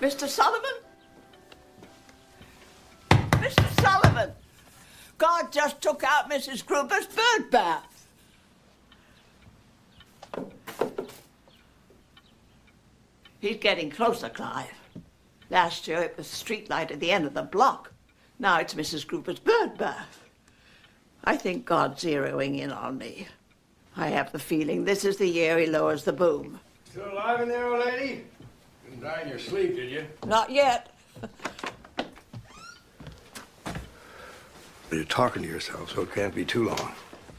Mr. Sullivan? Mr. Sullivan! God just took out Mrs. Gruber's bird bath. He's getting closer, Clive. Last year it was the street light at the end of the block. Now it's Mrs. Gruber's bird bath. I think God's zeroing in on me. I have the feeling this is the year he lowers the boom. Still alive in there, old lady? Didn't die in your sleep, did you? Not yet. You're talking to yourself, so it can't be too long.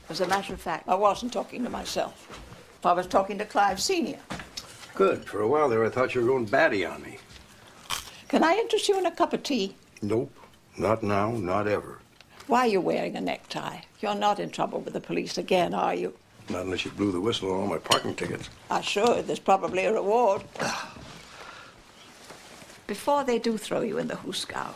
As a matter of fact, I wasn't talking to myself. I was talking to Clive Sr. Good. For a while there, I thought you were going batty on me. Can I interest you in a cup of tea? Nope. Not now, not ever. Why are you wearing a necktie? You're not in trouble with the police again, are you? Not unless you blew the whistle on all my parking tickets. I should. There's probably a reward. Before they do throw you in the hoosegow,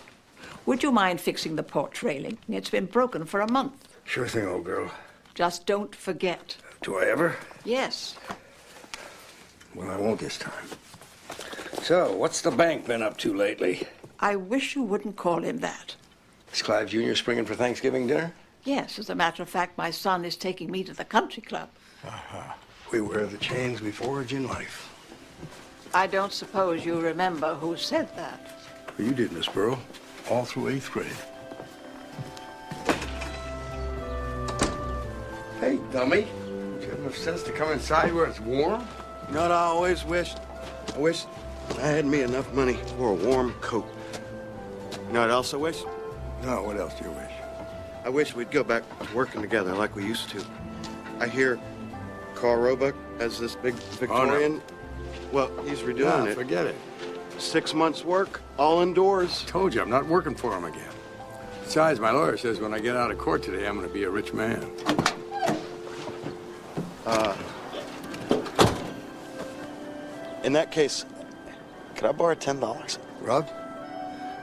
would you mind fixing the porch railing? It's been broken for a month. Sure thing, old girl. Just don't forget. Do I ever? Yes. Well, I won't this time. So, what's the bank been up to lately? I wish you wouldn't call him that. Is Clive Jr. springing for Thanksgiving dinner? Yes, as a matter of fact, my son is taking me to the country club. We wear the chains we forge in life. I don't suppose you remember who said that. Well, you did, Miss Burrow. All through 8th grade. Hey, dummy. Do you have enough sense to come inside where it's warm? You know what I always wished? I wish I had me enough money for a warm coat. You know what else I wish? No, what else do you wish? I wish we'd go back to working together like we used to. I hear Carl Roebuck has this big Victorian. Well, he's redoing it. Forget it. 6 months' work, all indoors. Told you, I'm not working for him again. Besides, my lawyer says when I get out of court today, I'm going to be a rich man. In that case, could I borrow $10? Rod,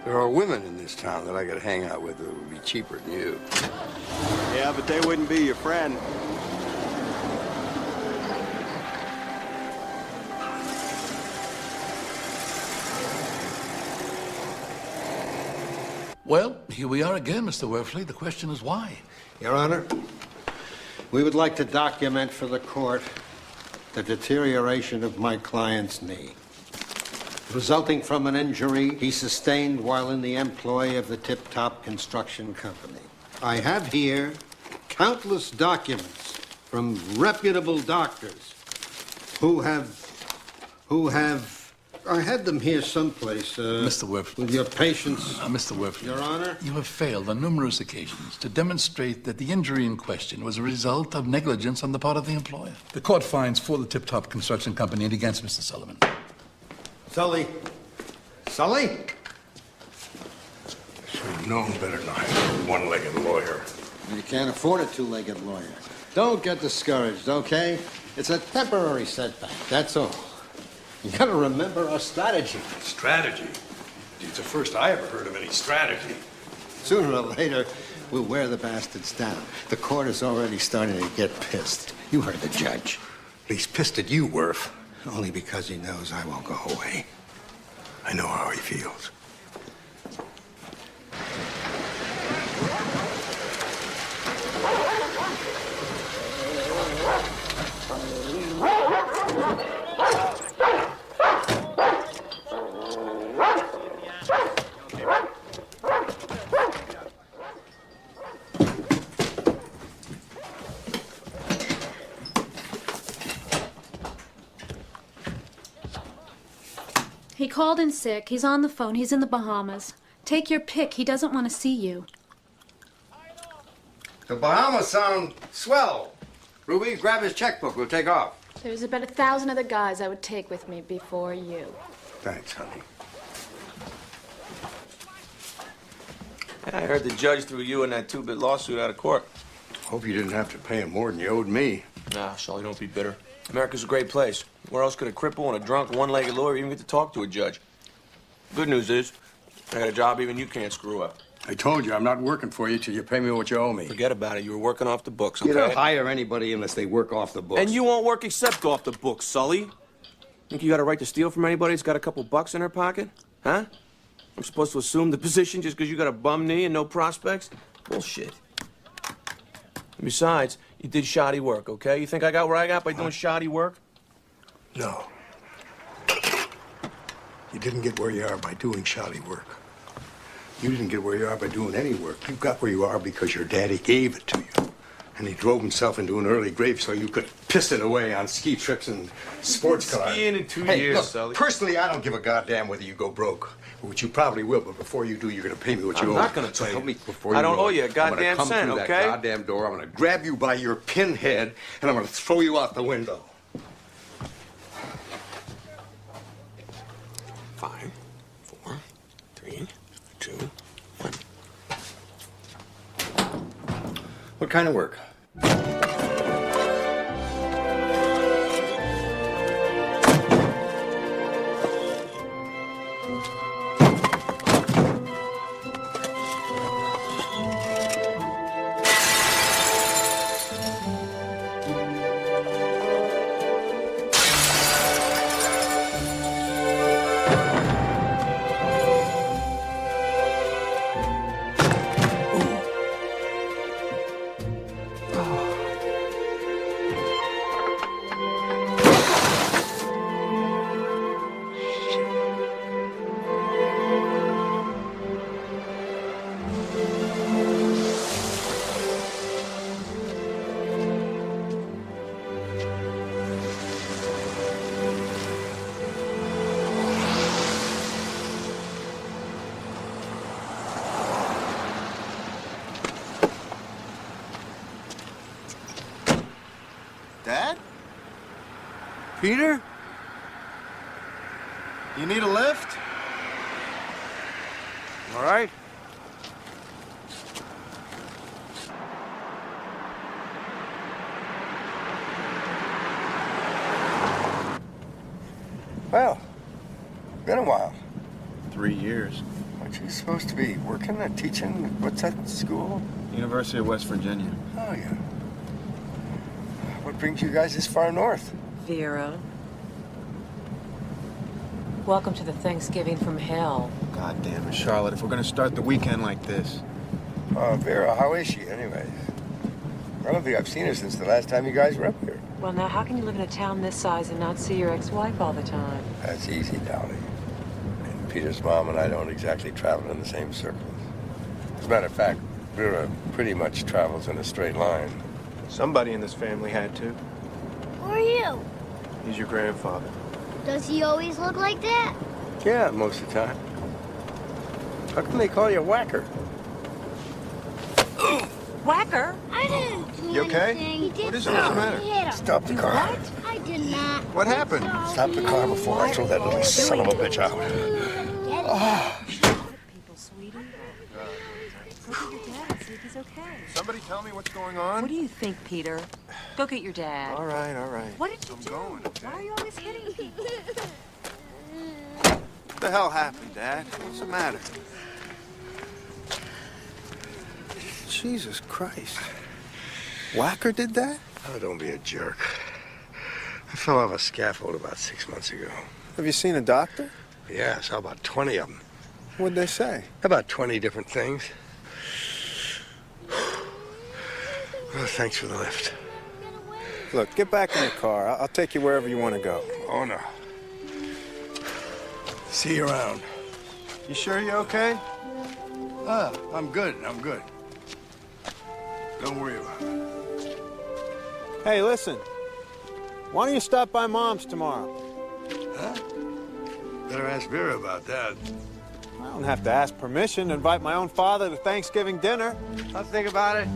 there are women in this town that I could hang out with that would be cheaper than you. Yeah, but they wouldn't be your friend. Well, here we are again, Mr. Werfley. The question is why? Your Honor, we would like to document for the court the deterioration of my client's knee, resulting from an injury he sustained while in the employ of the Tip Top Construction Company. I have here countless documents from reputable doctors who have... I had them here someplace, Mr. Werfley. with your patience. Mr. Werfley. Your Honor? You have failed on numerous occasions to demonstrate that the injury in question was a result of negligence on the part of the employer. The court finds for the Tip Top Construction Company and against Mr. Sullivan. Sully? Sully? Should have known better than to hire a one-legged lawyer. You can't afford a two-legged lawyer. Don't get discouraged, okay? It's a temporary setback, that's all. You gotta remember our strategy. Strategy? It's the first I ever heard of any strategy. Sooner or later, we'll wear the bastards down. The court is already starting to get pissed. You heard the judge. He's pissed at you, Werf. Only because he knows I won't go away. I know how he feels. He called in sick. He's on the phone. He's in the Bahamas. Take your pick. He doesn't want to see you. The Bahamas sound swell. Ruby, grab his checkbook. We'll take off. There's about 1,000 other guys I would take with me before you. Thanks, honey. I heard the judge threw you and that two-bit lawsuit out of court. Hope you didn't have to pay him more than you owed me. Nah, Sully, don't be bitter. America's a great place. Where else could a cripple and a drunk one-legged lawyer even get to talk to a judge? Good news is, I got a job even you can't screw up. I told you, I'm not working for you till you pay me what you owe me. Forget about it. You were working off the books, okay? You don't hire anybody unless they work off the books. And you won't work except off the books, Sully. Think you got a right to steal from anybody that's got a couple bucks in their pocket? Huh? I'm supposed to assume the position just because you got a bum knee and no prospects? Bullshit. And besides, you did shoddy work, okay? You think I got where I got by doing shoddy work? No. You didn't get where you are by doing shoddy work. You didn't get where you are by doing any work. You got where you are because your daddy gave it to you. And he drove himself into an early grave so you could piss it away on ski trips and sports cars. Skiing in 2 Hey, years, look, Sully. personally, I don't give a goddamn whether you go broke. Which you probably will, but before you do, you're gonna pay me what you owe. I'm not gonna So pay you. help me before I you don't go. owe you a goddamn I'm gonna come cent, through okay? that goddamn door. I'm gonna grab you by your pinhead, and I'm gonna throw you out the window. 5, 4, 3, 2, 1. What kind of work? Dad? Peter? You need a lift? All right? Well, been a while. 3 years. Aren't you supposed to be working or teaching? What's that school? University of West Virginia. Oh, yeah. What brings you guys this far north? Vera. Welcome to the Thanksgiving from hell. God damn it, Charlotte, if we're gonna start the weekend like this. Vera, how is she anyway? I don't think I've seen her since the last time you guys were up here. Well, now, how can you live in a town this size and not see your ex-wife all the time? That's easy, Dolly. And Peter's mom and I don't exactly travel in the same circles. As a matter of fact, Vera pretty much travels in a straight line. Somebody in this family had to. Who are you? He's your grandfather. Does he always look like that? Yeah, most of the time. How come they call you Whacker? Whacker? I didn't do You okay? anything. He did What is it? What's the matter? hit him. Stop the car. I did not. What happened? Stop the car before I throw that little son of a bitch out. People, sweetie. Go get your dad and see if he's okay. Somebody tell me what's going on? What do you think, Peter? Go get your dad. All right, all right. What did you do? going, okay? Why are you always hitting people? What the hell happened, Dad? What's the matter? Jesus Christ. Whacker did that? Oh, don't be a jerk. I fell off a scaffold about 6 months ago. Have you seen a doctor? Yeah, I saw about 20 of them. What'd they say? About 20 different things. Well, thanks for the lift. Look, get back in the car. I'll take you wherever you want to go. Oh, no. See you around. You sure you're okay? I'm good. I'm good. Don't worry about it. Hey, listen. Why don't you stop by Mom's tomorrow? Huh? Better ask Vera about that. I don't have to ask permission to invite my own father to Thanksgiving dinner. I'll think about it.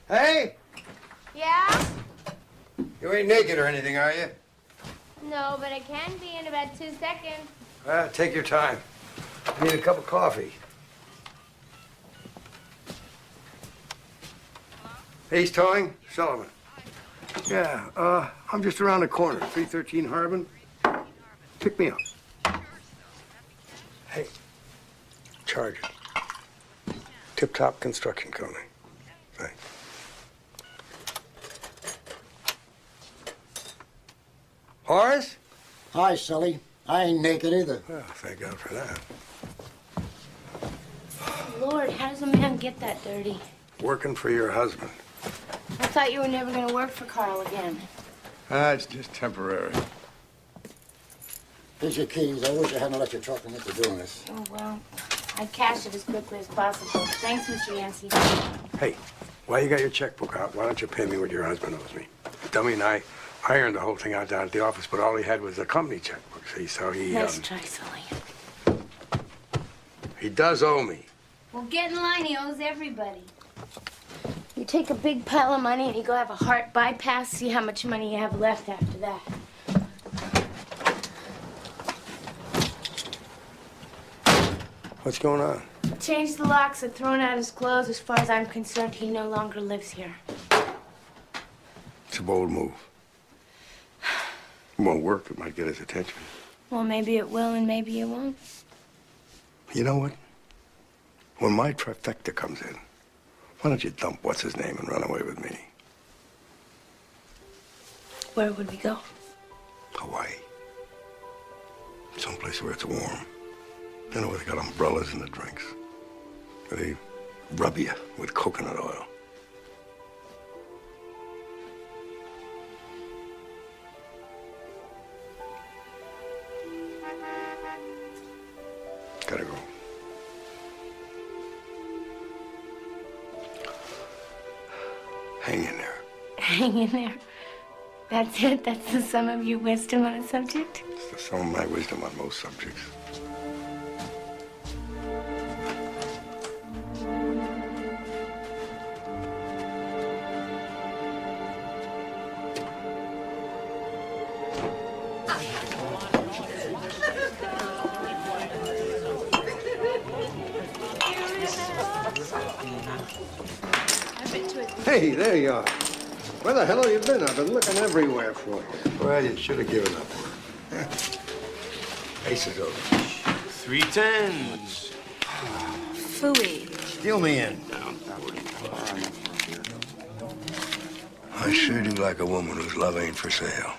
Hey! Yeah? You ain't naked or anything, are you? No, but I can be in about 2 seconds. Take your time. I need a cup of coffee. Ace Towing? Sullivan. Yeah, I'm just around the corner. 313 Harbin. Pick me up. Hey, charge it. Tip Top Construction Company. Thanks. Horace? Hi, Sully. I ain't naked either. Well, thank God for that. Lord, how does a man get that dirty? Working for your husband. I thought you were never going to work for Carl again. It's just temporary. Here's your keys. I wish I hadn't let you talk me into doing this. Oh, well, I'd cash it as quickly as possible. Thanks, Mr. Yancey. Hey, while you got your checkbook out, why don't you pay me what your husband owes me? Dummy and I ironed the whole thing out down at the office, but all he had was a company checkbook, see? So he, Nice try, Sully. he does owe me. Well, get in line. He owes everybody. You take a big pile of money and you go have a heart bypass, see how much money you have left after that. What's going on? Changed the locks and thrown out his clothes. As far as I'm concerned, he no longer lives here. It's a bold move. It won't work. It might get his attention. Well, maybe it will and maybe it won't. You know what? When my trifecta comes in, why don't you dump what's-his-name and run away with me? Where would we go? Hawaii. Someplace where it's warm. You know, where they got umbrellas and the drinks. Where they rub you with coconut oil. Gotta go. Hang in there. Hang in there. That's it? That's the sum of your wisdom on a subject? It's the sum of my wisdom on most subjects. Hey, there you are. Where the hell have you been? I've been looking everywhere for you. Well, you should have given up. Aces over. 3 10s. Phooey. Deal me in. I sure do like a woman whose love ain't for sale.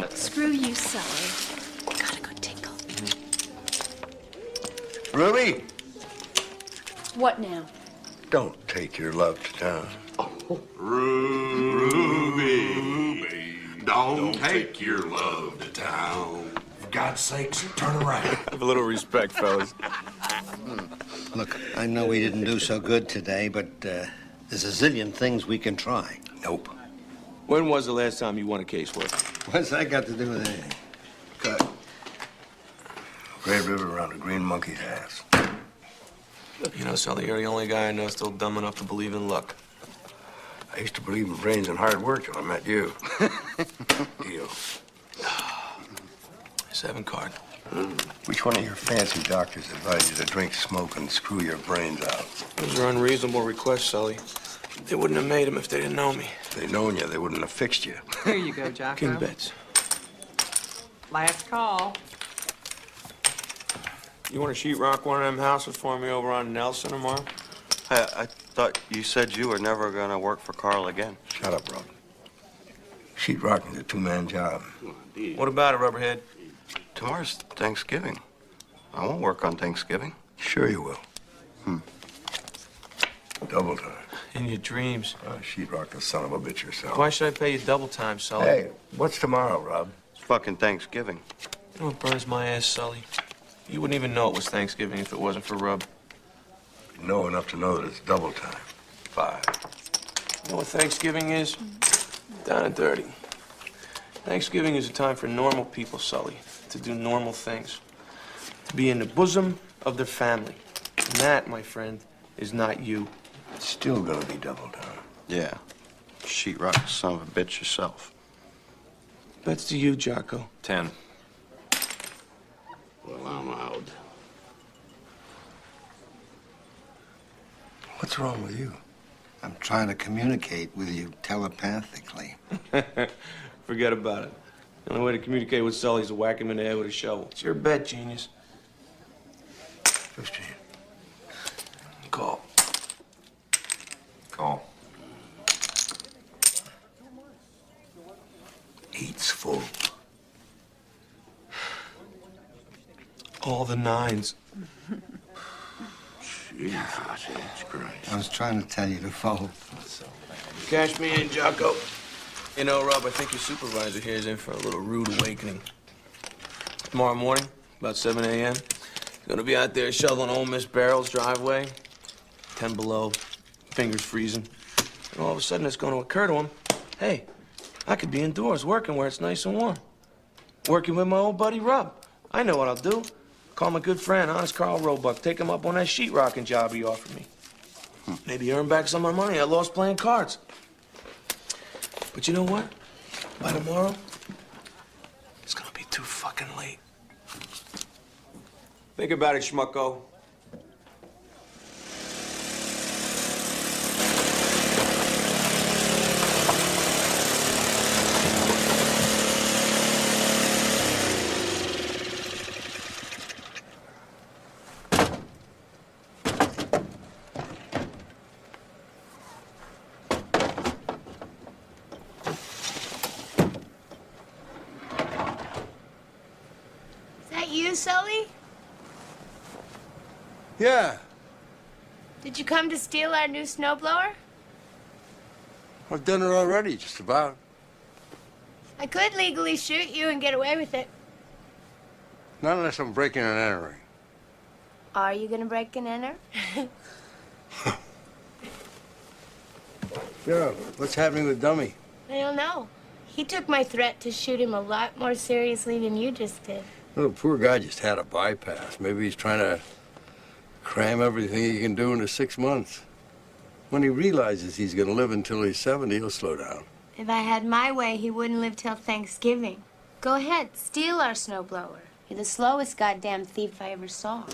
Screw you, Sully. Gotta go tinkle. Ruby, What now? don't take your love to town. Ruby, don't take your love to town. For God's sakes, turn around. Have a little respect, fellas. Look, I know we didn't do so good today, but there's a zillion things we can try. Nope. When was the last time you won a casework? What's that got to do with anything? Cut. Red River around a green monkey's ass. You know, Sully, you're the only guy I know still dumb enough to believe in luck. I used to believe in brains and hard work till I met you. Deal. 7 card. Which one of your fancy doctors advised you to drink, smoke, and screw your brains out? Those are unreasonable requests, Sully. They wouldn't have made them if they didn't know me. If they'd known you, they wouldn't have fixed you. Here you go, Jocko. King bets. Last call. You want to sheetrock one of them houses for me over on Nelson tomorrow? I thought you said you were never gonna work for Carl again. Shut up, Rob. Sheetrocking is a two-man job. What about it, Rubberhead? Tomorrow's Thanksgiving. I won't work on Thanksgiving. Sure you will. Double time. In your dreams. Sheetrock the son of a bitch yourself. Why should I pay you double time, Sully? Hey, what's tomorrow, Rob? It's fucking Thanksgiving. You know what burns my ass, Sully? You wouldn't even know it was Thanksgiving if it wasn't for Rub. You know enough to know that it's double time. 5. You know what Thanksgiving is? Down and dirty. Thanksgiving is a time for normal people, Sully, to do normal things. To be in the bosom of their family. And that, my friend, is not you. It's still gonna be double time. Yeah. Sheetrock the son of a bitch yourself. Bets to you, Jocko. 10. Well, I'm out. What's wrong with you? I'm trying to communicate with you telepathically. Forget about it. The only way to communicate with Sully is to whack him in the head with a shovel. It's your bet, genius. 15. Call. Call. 8's full. All the nines. Jesus Christ. I was trying to tell you to fold. Cash me in, Jocko. You know, Rob, I think your supervisor here is in for a little rude awakening. Tomorrow morning, about 7 a.m., he's gonna be out there shoveling old Miss Barrel's driveway. 10 below, fingers freezing. And all of a sudden, it's gonna occur to him, hey, I could be indoors working where it's nice and warm. Working with my old buddy, Rob. I know what I'll do. Call my good friend, Honest Carl Roebuck, take him up on that sheetrocking job he offered me. Maybe earn back some of my money I lost playing cards. But you know what? By tomorrow, it's gonna be too fucking late. Think about it, schmucko. You, Sully? Yeah. Did you come to steal our new snowblower? I've done it already, just about. I could legally shoot you and get away with it. Not unless I'm breaking and entering. Are you gonna break and enter? Yeah, what's happening with Dummy? I don't know. He took my threat to shoot him a lot more seriously than you just did. Well, the poor guy just had a bypass. Maybe he's trying to cram everything he can do into 6 months. When he realizes he's going to live until he's 70, he'll slow down. If I had my way, he wouldn't live till Thanksgiving. Go ahead, steal our snowblower. You're the slowest goddamn thief I ever saw.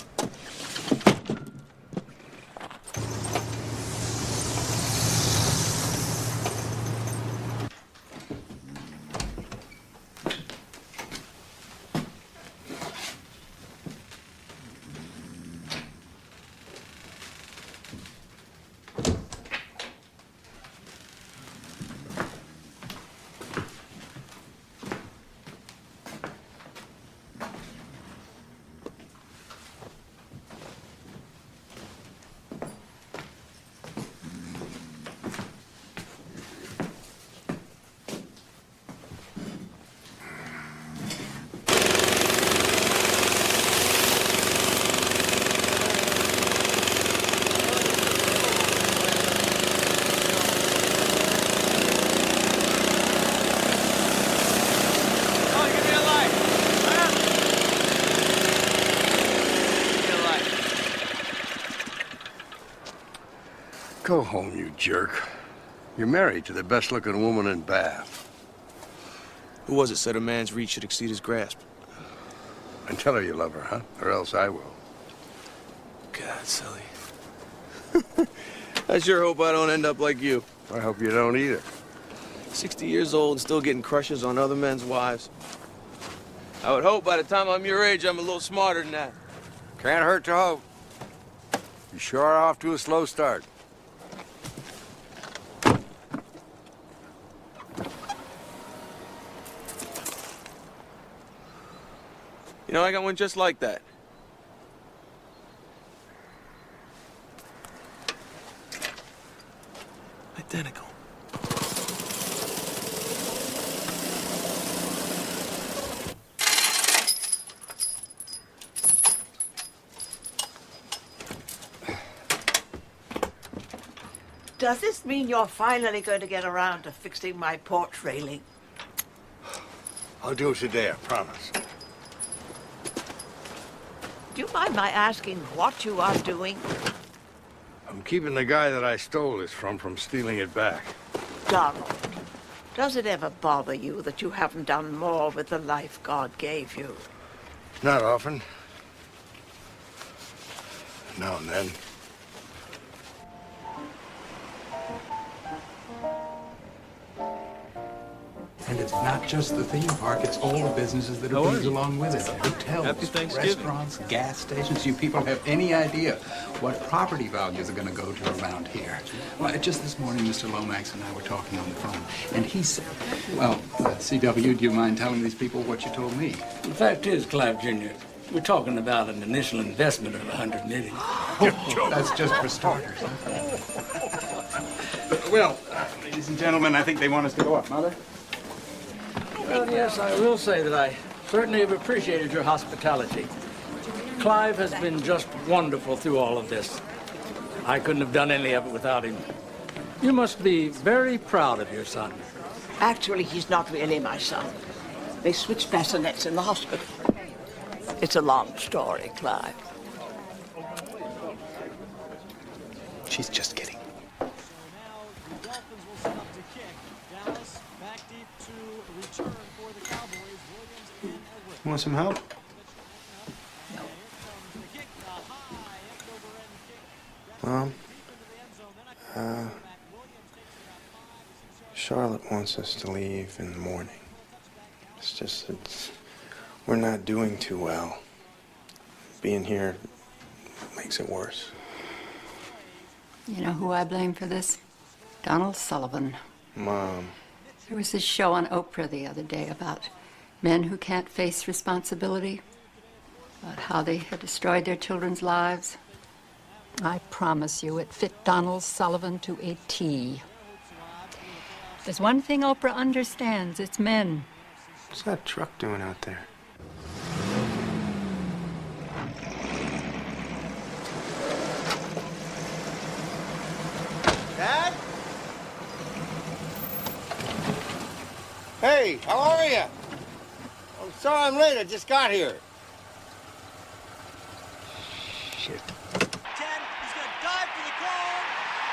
Go home, you jerk. You're married to the best-looking woman in Bath. Who was it said a man's reach should exceed his grasp? And tell her you love her, huh? Or else I will. God, Sully. I sure hope I don't end up like you. I hope you don't either. 60 years old and still getting crushes on other men's wives. I would hope by the time I'm your age, I'm a little smarter than that. Can't hurt to hope. You sure are off to a slow start. You know, I got one just like that. Identical. Does this mean you're finally going to get around to fixing my porch railing? I'll do it today, I promise. Do you mind my asking what you are doing? I'm keeping the guy that I stole this from stealing it back. Donald, does it ever bother you that you haven't done more with the life God gave you? Not often. Now and then. And it's not just the theme park, it's all the businesses that are built along with it. Hotels, Happy Thanksgiving. restaurants, gas stations. You people have any idea what property values are going to go to around here? Well, just this morning, Mr. Lomax and I were talking on the phone, and he said, well, C.W., do you mind telling these people what you told me? The fact is, Clive Jr., we're talking about an initial investment of $100 million. That's just for starters. Well, ladies and gentlemen, I think they want us to go up. Mother? Well, yes, I will say that I certainly have appreciated your hospitality. Clive has been just wonderful through all of this. I couldn't have done any of it without him. You must be very proud of your son. Actually, he's not really my son. They switched bassinets in the hospital. It's a long story, Clive. She's just kidding. Want some help? Mom, Charlotte wants us to leave in the morning. We're not doing too well. Being here makes it worse. You know who I blame for this? Donald Sullivan. Mom. There was this show on Oprah the other day about men who can't face responsibility, about how they had destroyed their children's lives. I promise you, it fit Donald Sullivan to a T. There's one thing Oprah understands, it's men. What's that truck doing out there? Dad? Hey, how are you? I'm sorry I'm late. I just got here. Shit. 10, he's going to dive for the goal.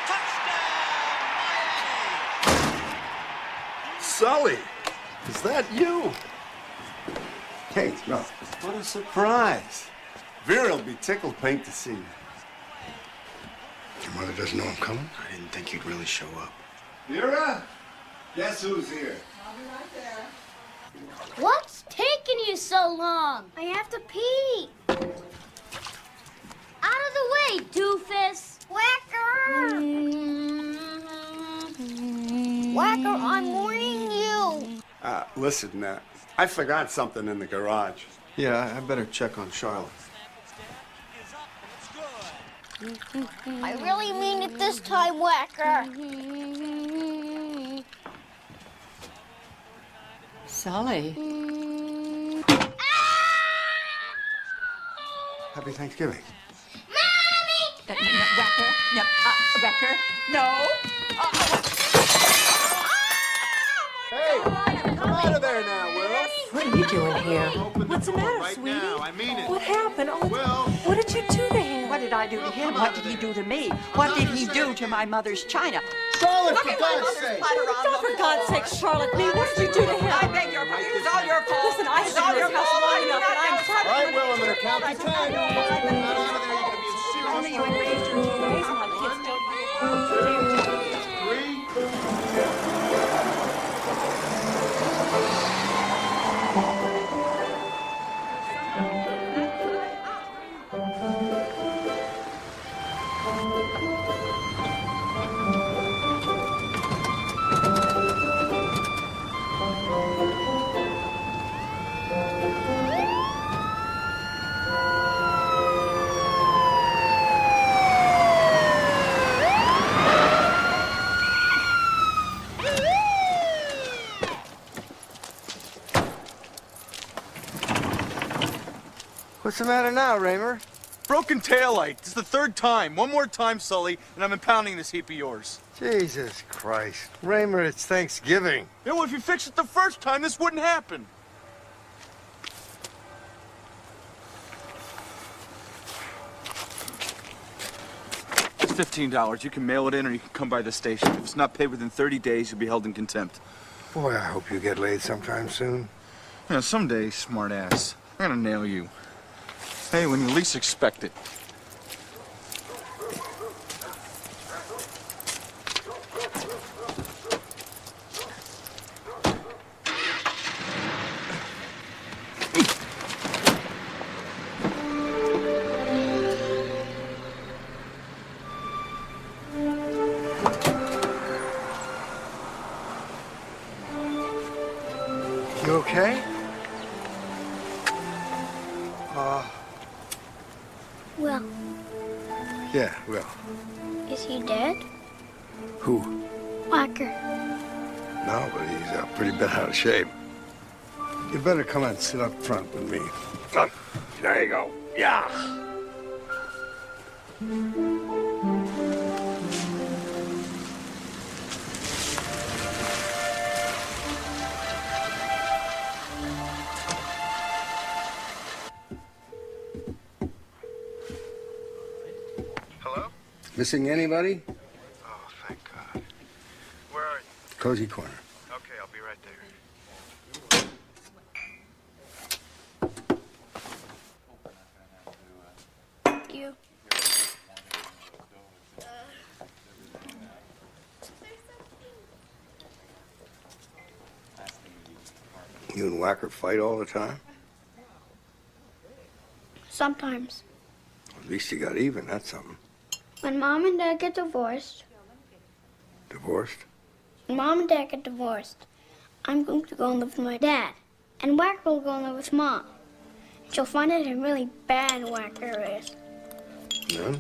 Touchdown, Miami! Sully, is that you? Hey, no. What a surprise. Vera'll be tickled pink to see you. Your mother doesn't know I'm coming? I didn't think you'd really show up. Vera, guess who's here? I'll be right there. What's taking you so long? I have to pee. Out of the way, doofus. Whacker! Whacker, I'm warning you. Listen, I forgot something in the garage. Yeah, I better check on Charlotte. I really mean it this time, Whacker. Sully. Happy Thanksgiving. Whacker, no, Whacker, no. Hey, come out of there now, Will. What are you doing here? What's the matter, Right sweetie? now, I mean it. What happened? Oh, Will. what did you do to him? What did I do to him? What did he do to me? What did he do to my mother's china? Charlotte, Look for at my God's mother's sake. platter on the For God's sake, Charlotte Lee, what did you do to him? I beg your pardon. It was all your fault. Listen, I It was have all been in your this house fault. long enough, and I'm sorry. All right, Will, I'm going to count to 10. Get out of there, you're going to be in serious Only you and raised your Raising my kids don't. What's the matter now, Raymer? Broken taillight. This is the third time. One more time, Sully, and I'm impounding this heap of yours. Jesus Christ. Raymer, it's Thanksgiving. Yeah, well, if you fixed it the first time, this wouldn't happen. It's $15. You can mail it in or you can come by the station. If it's not paid within 30 days, you'll be held in contempt. Boy, I hope you get laid sometime soon. Yeah, someday, smartass. I'm gonna nail you. Hey, when you least expect it. You okay? Well, Yeah, well. is he dead? Who? Whacker. No, but he's pretty bent out of shape. You better come and sit up front with me. There you go. Yeah. Hello? Missing anybody? Oh, thank God. Where are you? Cozy corner. Okay, I'll be right there. You. You and Whacker fight all the time? Sometimes. At least you got even, that's something. When Mom and Dad get divorced, Divorced? when Mom and Dad get divorced, I'm going to go and live with my dad. And Whacker will go and live with Mom. She'll find out how really bad Whacker is. None?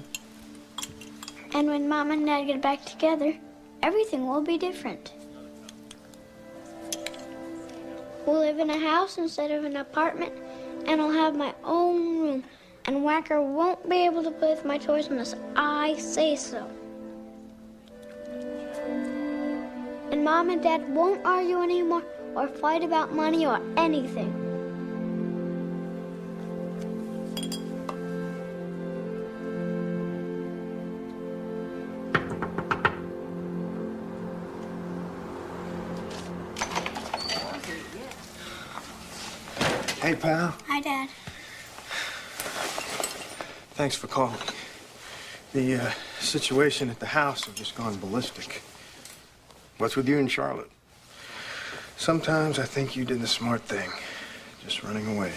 And when Mom and Dad get back together, everything will be different. We'll live in a house instead of an apartment, and I'll have my own room. And Whacker won't be able to play with my toys unless I say so. And Mom and Dad won't argue anymore or fight about money or anything. Hey, pal. Hi, Dad. Thanks for calling. The situation at the house has just gone ballistic. What's with you and Charlotte? Sometimes I think you did the smart thing, just running away.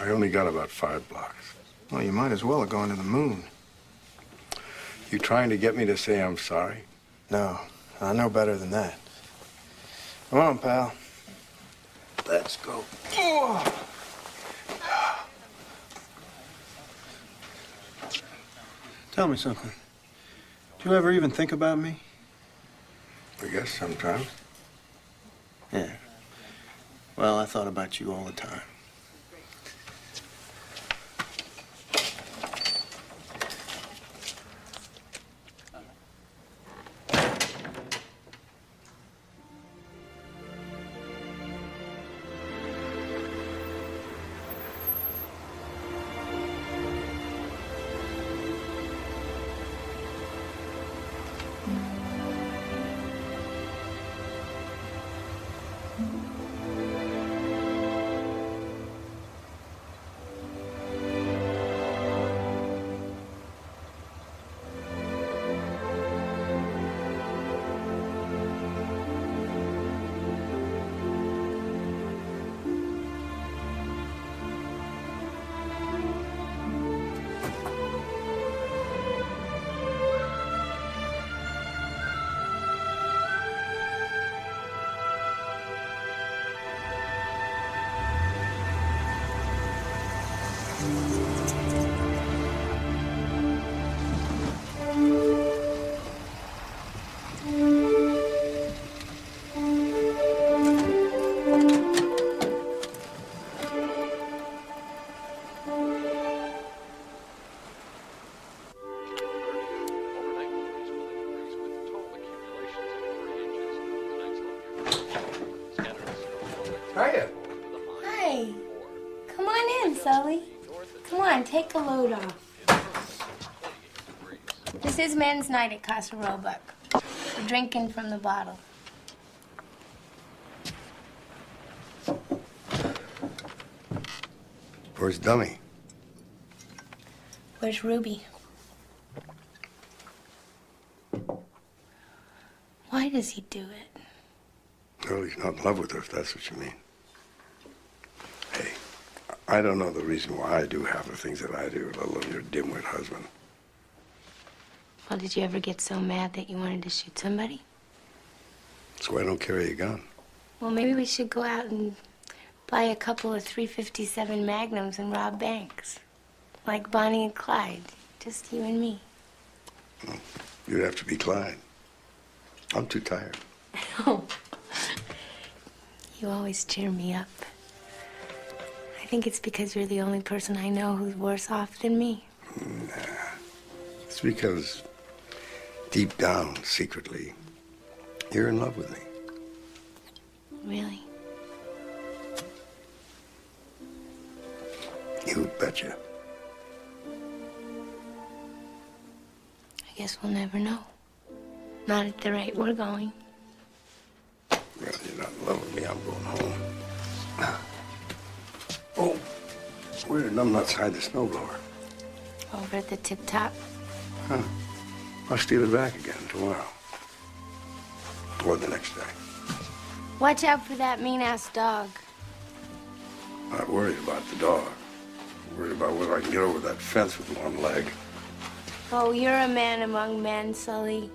I only got about 5 blocks. Well, you might as well have gone to the moon. You trying to get me to say I'm sorry? No, I know better than that. Come on, pal. Let's go. Tell me something. Do you ever even think about me? I guess sometimes. Yeah. Well, I thought about you all the time. Hiya. Hi. Come on in, Sully. Come on, take a load off. This is men's night at Casa Roebuck. We're drinking from the bottle. Where's Dummy? Where's Ruby? Why does he do it? Well, he's not in love with her, if that's what you mean. Hey, I don't know the reason why I do half the things that I do, let alone your dimwit husband. Well, did you ever get so mad that you wanted to shoot somebody? That's why I don't carry a gun. Well, maybe we should go out and buy a couple of 357 Magnums and rob banks. Like Bonnie and Clyde. Just you and me. You'd have to be Clyde. I'm too tired. Oh. You always cheer me up. I think it's because you're the only person I know who's worse off than me. Nah. It's because deep down, secretly, you're in love with me. Really? You betcha. I guess we'll never know. Not at the rate we're going. Well, you're not in love with me. I'm going home. Oh, where did numbnuts hide the snowblower? Over at the Tip Top. Huh. I'll steal it back again tomorrow. Or the next day. Watch out for that mean-ass dog. I'm not worried about the dog. I'm worried about whether I can get over that fence with one leg. Oh, you're a man among men, Sully.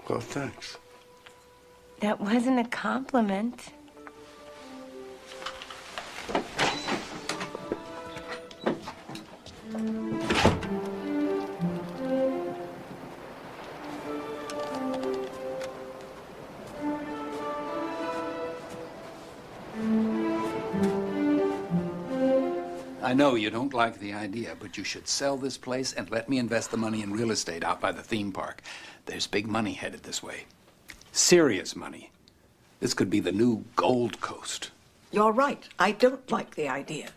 Well, thanks. That wasn't a compliment. I know you don't like the idea, but you should sell this place and let me invest the money in real estate out by the theme park. There's big money headed this way. Serious money. This could be the new Gold Coast. You're right. I don't like the idea.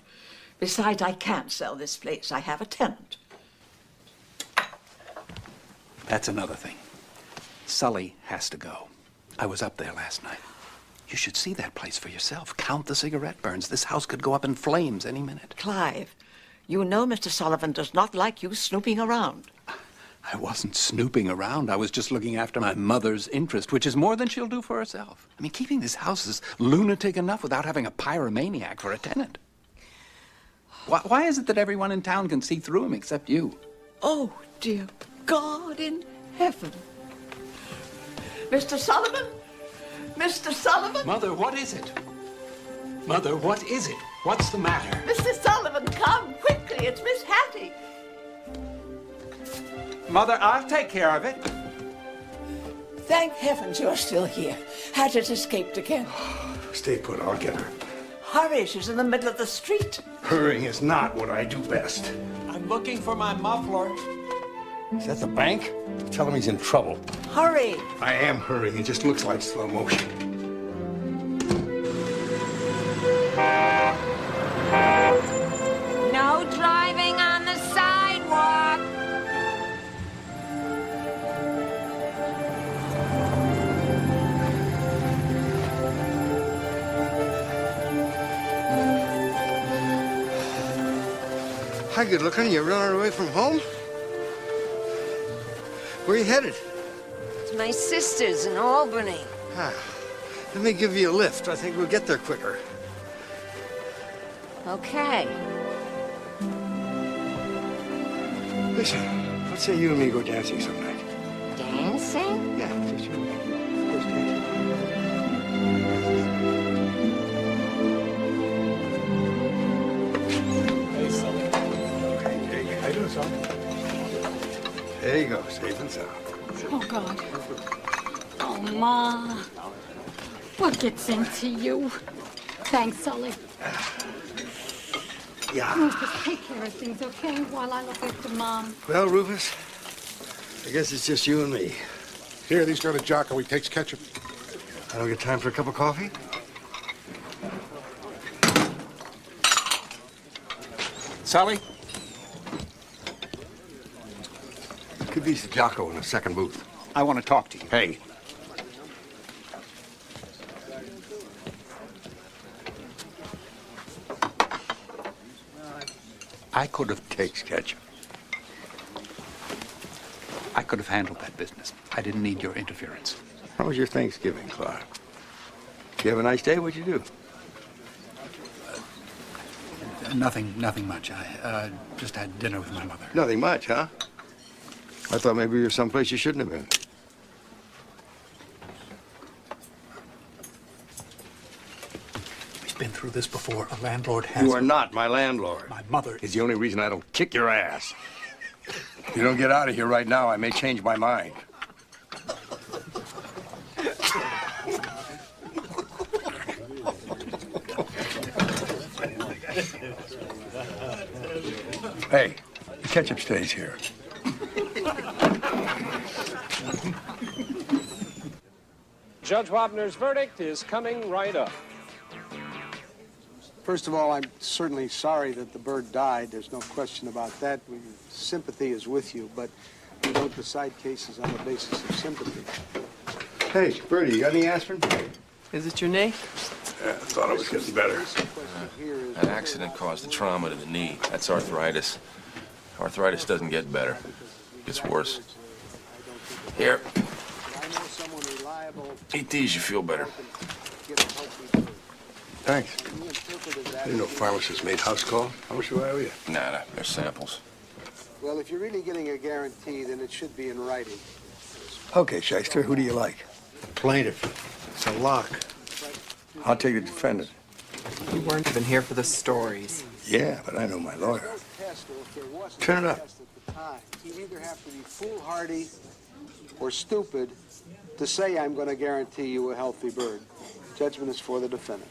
Besides, I can't sell this place. I have a tenant. That's another thing. Sully has to go. I was up there last night. You should see that place for yourself. Count the cigarette burns. This house could go up in flames any minute. Clive, you know Mr. Sullivan does not like you snooping around. I wasn't snooping around. I was just looking after my mother's interest, which is more than she'll do for herself. I mean, keeping this house is lunatic enough without having a pyromaniac for a tenant. Why is it that everyone in town can see through him except you? Oh, dear God in heaven. Mr. Sullivan? Mr. Sullivan? Mother, what is it? Mother, what is it? What's the matter? Mr. Sullivan, come quickly. It's Miss Hattie. Mother, I'll take care of it. Thank heavens you're still here. Hattie's escaped again. Stay put, I'll get her. Hurry, she's in the middle of the street. Hurrying is not what I do best. I'm looking for my muffler. Is that the bank? Tell him he's in trouble. Hurry. I am hurrying. It just looks like slow motion. No driving on the sidewalk. Hi, good looking. You running away from home? Where are you headed? To my sister's in Albany. Let me give you a lift. I think we'll get there quicker. Okay. Listen, let's say you and me go dancing some night. Dancing? Yeah, just you and me. Of course, dancing. Hey, Sully. Hey, how you doing, son? There you go, safe and sound. Oh, God. Oh, Ma. What gets into you? Thanks, Sully. Yeah. Oh, just take care of things, okay? While I look after Mom. Well, Rufus, I guess it's just you and me. Here, these go to Jocko. He takes ketchup. I don't get time for a cup of coffee? Sully? Could be Jocko in the second booth. I want to talk to you. Hey. I could have Takes ketchup. I could have handled that business. I didn't need your interference. How was your Thanksgiving, Clive? You have a nice day? What'd you do? Nothing much. I just had dinner with my mother. Nothing much, huh? I thought maybe you were someplace you shouldn't have been. through this before. A landlord has... You are not my landlord. My mother is the only reason I don't kick your ass. If you don't get out of here right now, I may change my mind. Hey, the ketchup stays here. Judge Wapner's verdict is coming right up. First of all, I'm certainly sorry that the bird died. There's no question about that. Sympathy is with you, but we don't decide cases on the basis of sympathy. Hey, Bertie, you got any aspirin? Is it your knee? Yeah, I thought I was getting better. That accident caused the trauma to the knee. That's arthritis. Arthritis doesn't get better. It gets worse. Here. Eat these, you feel better. Thanks. I didn't know pharmacists made house calls. How much do I owe you? Nah, they're samples. Well, if you're really getting a guarantee, then it should be in writing. Okay, Shyster, who do you like? Plaintiff. It's a lock. I'll take the defendant. You weren't even here for the stories. Yeah, but I know my lawyer. Turn it up. He'd either have to be foolhardy or stupid to say I'm going to guarantee you a healthy bird. Judgment is for the defendant.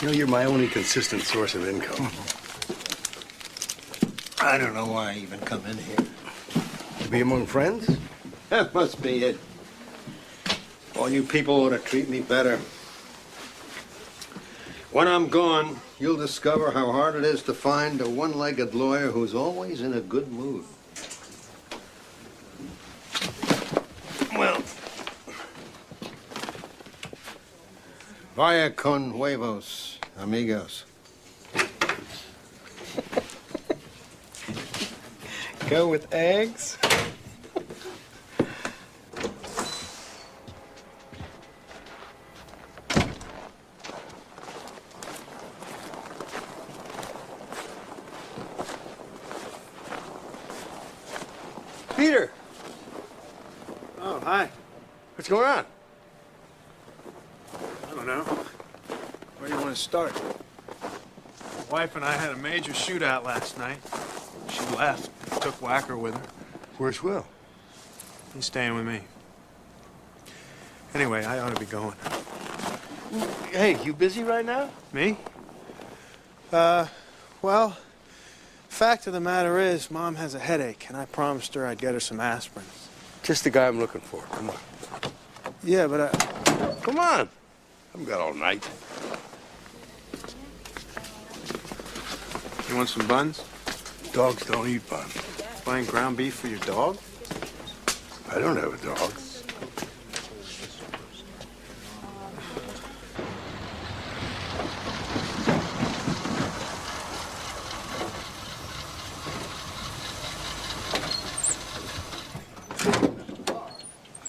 You know, you're my only consistent source of income. I don't know why I even come in here. To be among friends? That must be it. All you people ought to treat me better. When I'm gone, you'll discover how hard it is to find a one-legged lawyer who's always in a good mood. Well, vaya con huevos, amigos. Go with eggs? Peter! Oh, hi. What's going on? I don't know. Where do you want to start? My wife and I had a major shootout last night. She left. Took Whacker with her. Where's Will? He's staying with me. Anyway, I ought to be going. Hey, you busy right now? Me? Well, fact of the matter is, Mom has a headache, and I promised her I'd get her some aspirin. Just the guy I'm looking for. Come on. Yeah, but Come on. I haven't got all night. You want some buns? Dogs don't eat buns. Buying ground beef for your dog? I don't have a dog.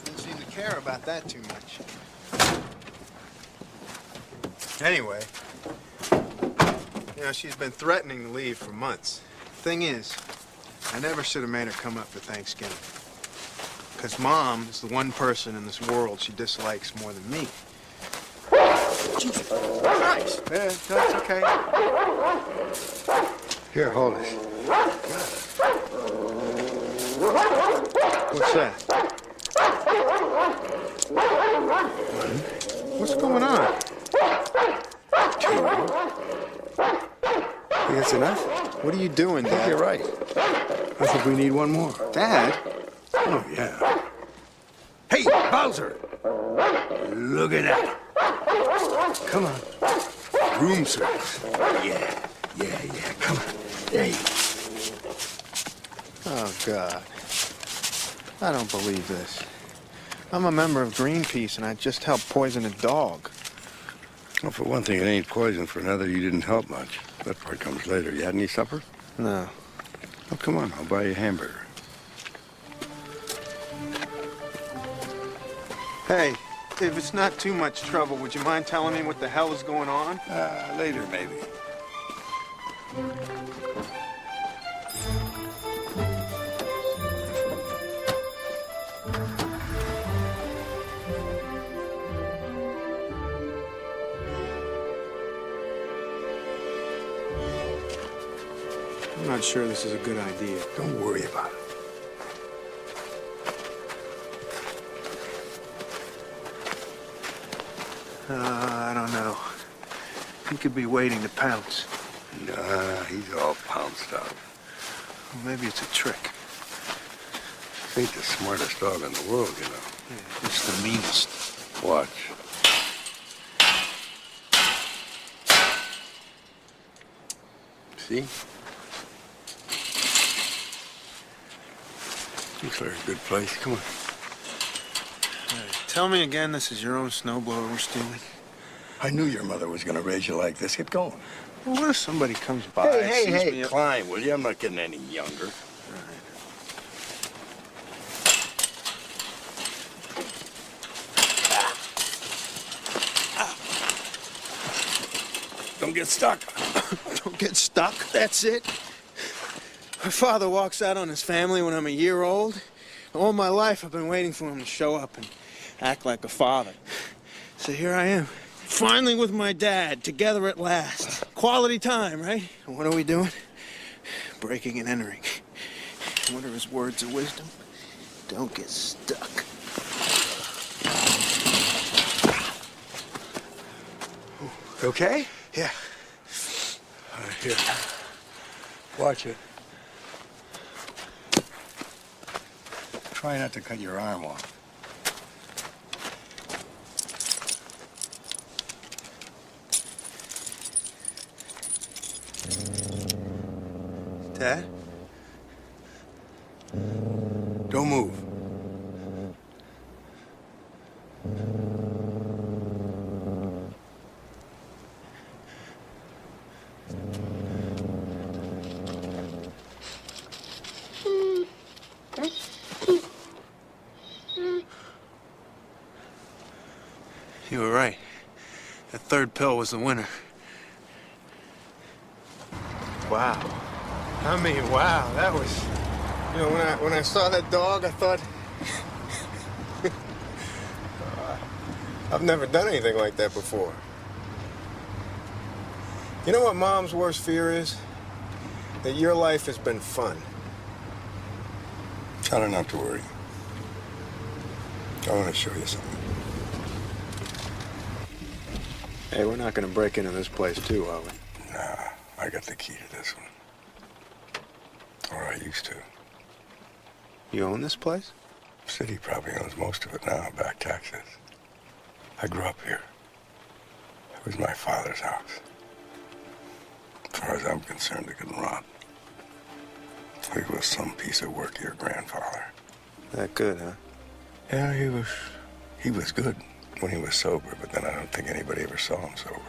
Don't seem to care about that too much. Anyway, you know, she's been threatening to leave for months. Thing is, I never should have made her come up for Thanksgiving. Because Mom is the one person in this world she dislikes more than me. Jesus Christ! Yeah, that's okay. Here, hold this. What's that? What's going on? That's enough? What are you doing, I think Dad? you're right. I think we need one more. Dad? Oh, yeah. Hey, Bowser! Look at that. Come on. Room service. Yeah. Come on. There you go. Oh, God. I don't believe this. I'm a member of Greenpeace, and I just helped poison a dog. Well, for one thing, it ain't poison. For another, you didn't help much. That part comes later. You had any supper? No. Oh, come on. I'll buy you a hamburger. Hey, if it's not too much trouble, would you mind telling me what the hell is going on? Later, maybe. not sure this is a good idea. Don't worry about it. I don't know. He could be waiting to pounce. Nah, he's all pounced out. Well, maybe it's a trick. Ain't the smartest dog in the world, you know. Yeah, it's the meanest. Watch. See? Looks like a good place. Come on. Tell me again this is your own snowblower we're stealing. I knew your mother was going to raise you like this. Get going. Well, what if somebody comes by Hey, sees me climb, will you? I'm not getting any younger. Don't get stuck. Don't get stuck, that's it. My father walks out on his family when I'm a year old. All my life I've been waiting for him to show up and act like a father. So here I am, finally with my dad, together at last. Quality time, right? And what are we doing? Breaking and entering. What are his words of wisdom? Don't get stuck. Okay? Yeah. All right, here. Watch it. Try not to cut your arm off. Dad? Don't move. You were right. That third pill was the winner. Wow. I mean, wow, that was... You know, when I saw that dog, I thought... I've never done anything like that before. You know what Mom's worst fear is? That your life has been fun. Tell her not to worry. I want to show you something. Hey, we're not gonna break into this place too, are we? Nah, I got the key to this one. Or I used to. You own this place? City probably owns most of it now, back taxes. I grew up here. It was my father's house. As far as I'm concerned, it can rot. He was some piece of work, your grandfather. That good, huh? Yeah, he was good when he was sober, but then I don't think anybody ever saw him sober.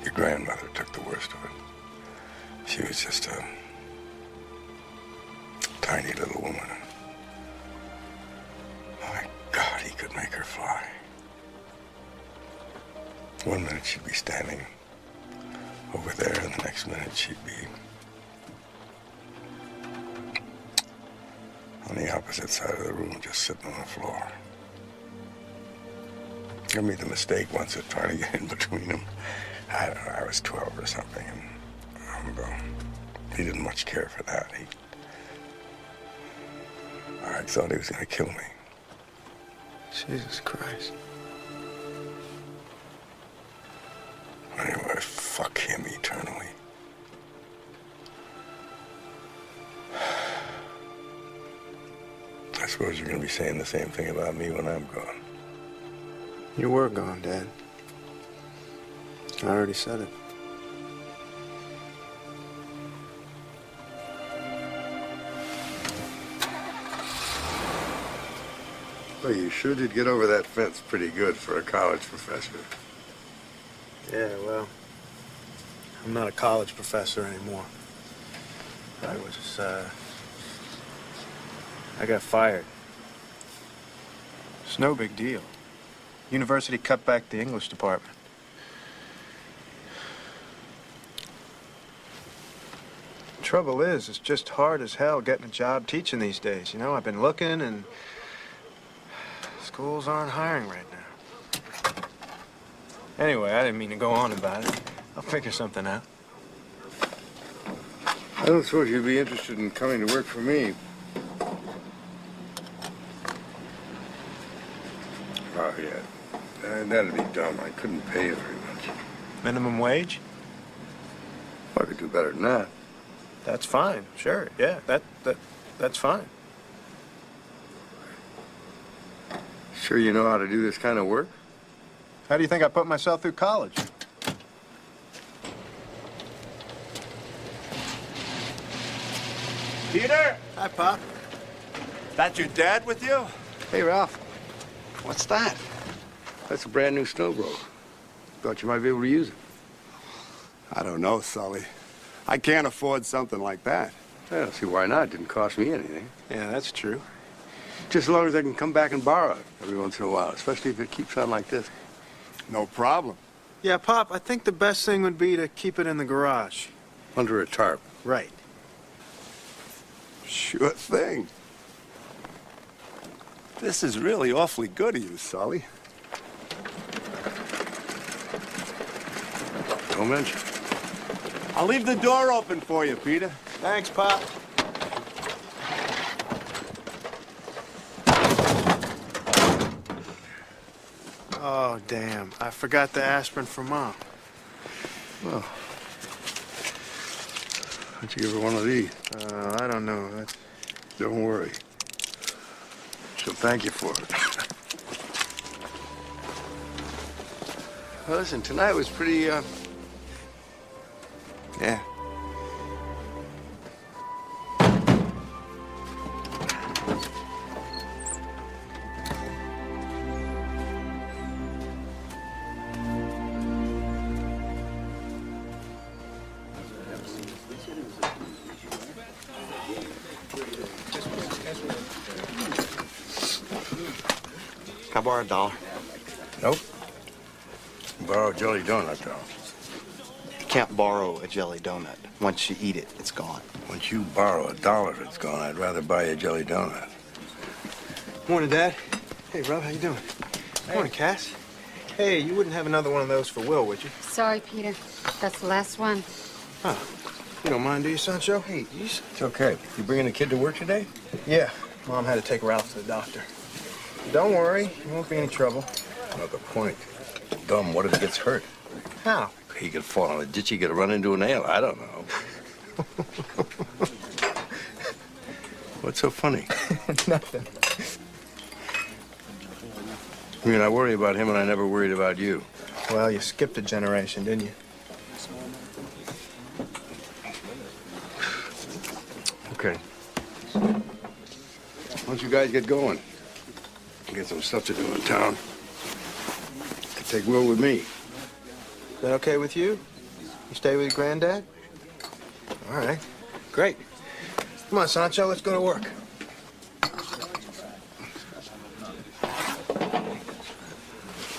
Your grandmother took the worst of it. She was just a tiny little woman. My God, he could make her fly. One minute she'd be standing over there, and the next minute she'd be on the opposite side of the room, just sitting on the floor. I made the mistake once of trying to get in between them. I don't know, I was 12 or something, and he didn't much care for that. I thought he was going to kill me. Jesus Christ. Anyway, fuck him eternally. I suppose you're going to be saying the same thing about me when I'm gone. You were gone, Dad. I already said it. Well, you sure did get over that fence pretty good for a college professor. Yeah, well, I'm not a college professor anymore. I got fired. It's no big deal. University cut back the English department. Trouble is, it's just hard as hell getting a job teaching these days. You know, I've been looking and schools aren't hiring right now. Anyway, I didn't mean to go on about it. I'll figure something out. I don't suppose you'd be interested in coming to work for me. Oh, yeah. That'd be dumb. I couldn't pay you very much. Minimum wage? I could do better than that. That's fine. Sure. Yeah, that's fine. Sure you know how to do this kind of work? How do you think I put myself through college? Peter? Hi, Pop. That your dad with you? Hey, Ralph. What's that? That's a brand new snowblower. Thought you might be able to use it. I don't know, Sully. I can't afford something like that. I don't see why not. It didn't cost me anything. Yeah, that's true. Just as long as I can come back and borrow it every once in a while, especially if it keeps on like this. No problem. Yeah, Pop, I think the best thing would be to keep it in the garage. Under a tarp. Right. Sure thing. This is really awfully good of you, Sully. Don't mention. I'll leave the door open for you, Peter. Thanks, Pop. Oh, damn. I forgot the aspirin for Mom. Well, why don't you give her one of these? I don't know. Don't worry. She'll thank you for it. Well, listen, tonight was pretty, Yeah. Can I borrow $1? Nope. Borrow a jelly donut, though. You can't borrow a jelly donut. Once you eat it, it's gone. Once you borrow $1, it's gone. I'd rather buy you a jelly donut. Morning, Dad. Hey, Rob, how you doing? Morning, Cass. Hey, you wouldn't have another one of those for Will, would you? Sorry, Peter. That's the last one. Oh, you don't mind, do you, Sancho? Hey, it's okay. You bringing the kid to work today? Yeah. Mom had to take Ralph to the doctor. Don't worry. There won't be any trouble. Not the point. Dumb, what if he gets hurt? How? He could fall in a ditch, he could run into a nail. I don't know. What's so funny? Nothing. I mean, I worry about him and I never worried about you. Well, you skipped a generation, didn't you? Okay. Why don't you guys get going? I got some stuff to do in town. I could take Will with me. Is that okay with you? You stay with your granddad? All right. Great. Come on, Sancho, let's go to work.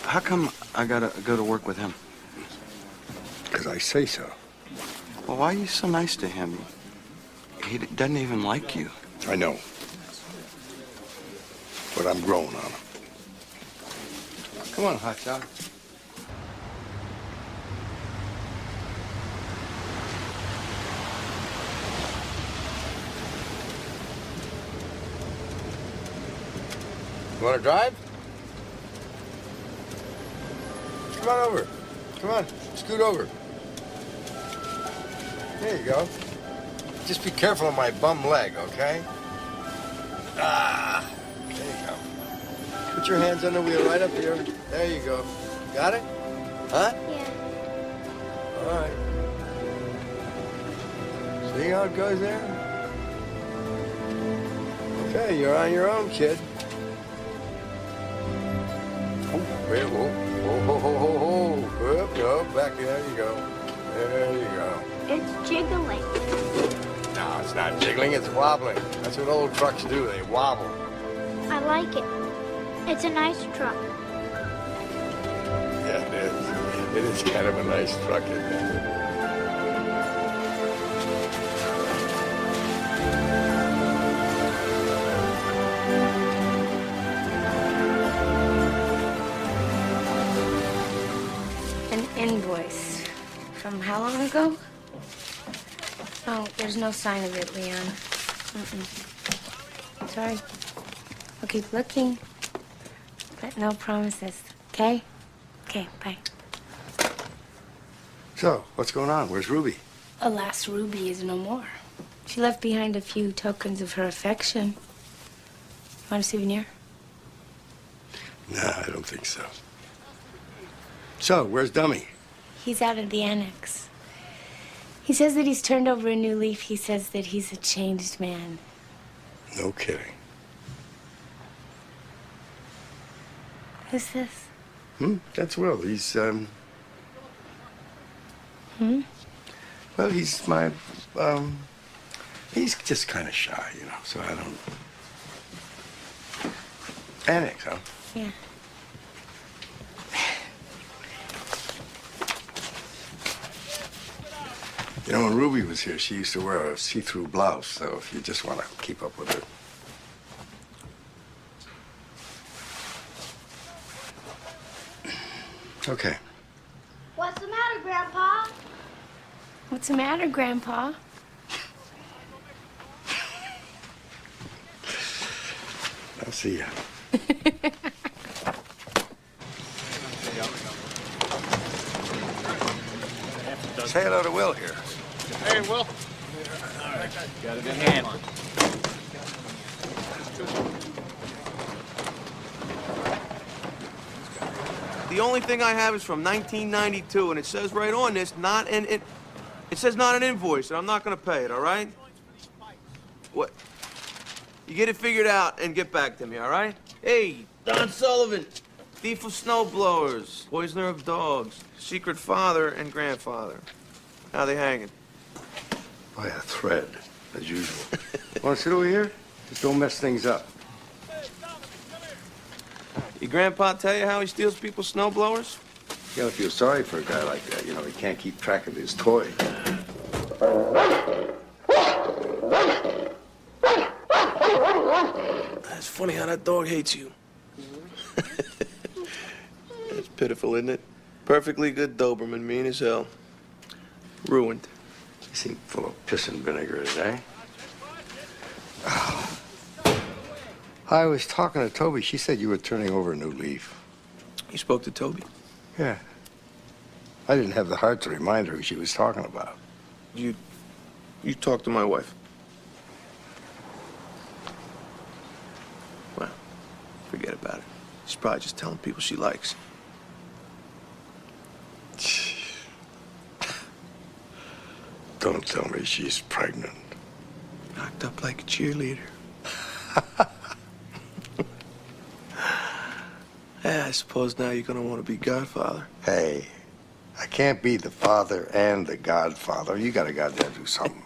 How come I gotta go to work with him? Because I say so. Well, why are you so nice to him? He doesn't even like you. I know. But I'm growing on him. Come on, hotshot. You want to drive? Come on over. Come on, scoot over. There you go. Just be careful of my bum leg, okay? Ah, there you go. Put your hands on the wheel right up here. There you go. Got it? Huh? Yeah. All right. See how it goes there? Okay, you're on your own, kid. Oh, wait, whoa, whoa, whoa, whoa, whoa. Up, no, back there you go. There you go. It's jiggling. No, it's not jiggling, it's wobbling. That's what old trucks do, they wobble. I like it. It's a nice truck. Yeah, it is. It is kind of a nice truck, isn't it? An invoice. From how long ago? No, there's no sign of it, Leon. Sorry. I'll keep looking, but no promises, okay? Okay, bye. So, what's going on? Where's Ruby? Alas, Ruby is no more. She left behind a few tokens of her affection. Want a souvenir? Nah, I don't think so. So, where's Dummy? He's out of the annex. He says that he's turned over a new leaf. He says that he's a changed man. No kidding. Who's this? That's Will. He's, Hmm? well, he's my, he's just kind of shy, you know, so I don't... Annex, huh? Yeah. You know, when Ruby was here, she used to wear a see-through blouse, so if you just want to keep up with her. Okay. What's the matter, Grandpa? What's the matter, Grandpa? I'll see ya. Say hello to Will here. Hey, Will. Got it in hand. The only thing I have is from 1992, and it says right on this, it says not an invoice, and I'm not gonna pay it, all right? What? You get it figured out and get back to me, all right? Hey, Don Sullivan, thief of snowblowers, poisoner of dogs, secret father and grandfather. How they hanging? By a thread, as usual. Want to sit over here? Just don't mess things up. Your grandpa tell you how he steals people's snowblowers? You gotta feel sorry for a guy like that. You know, he can't keep track of his toys. It's funny how that dog hates you. It's pitiful, isn't it? Perfectly good Doberman, mean as hell. Ruined. You seem full of piss and vinegar today. I was talking to Toby. She said you were turning over a new leaf. You spoke to Toby? Yeah. I didn't have the heart to remind her who she was talking about. You talked to my wife. Well, forget about it. She's probably just telling people she likes. Don't tell me she's pregnant. Knocked up like a cheerleader. Yeah, I suppose now you're gonna want to be godfather. Hey, I can't be the father and the godfather. You gotta goddamn do something.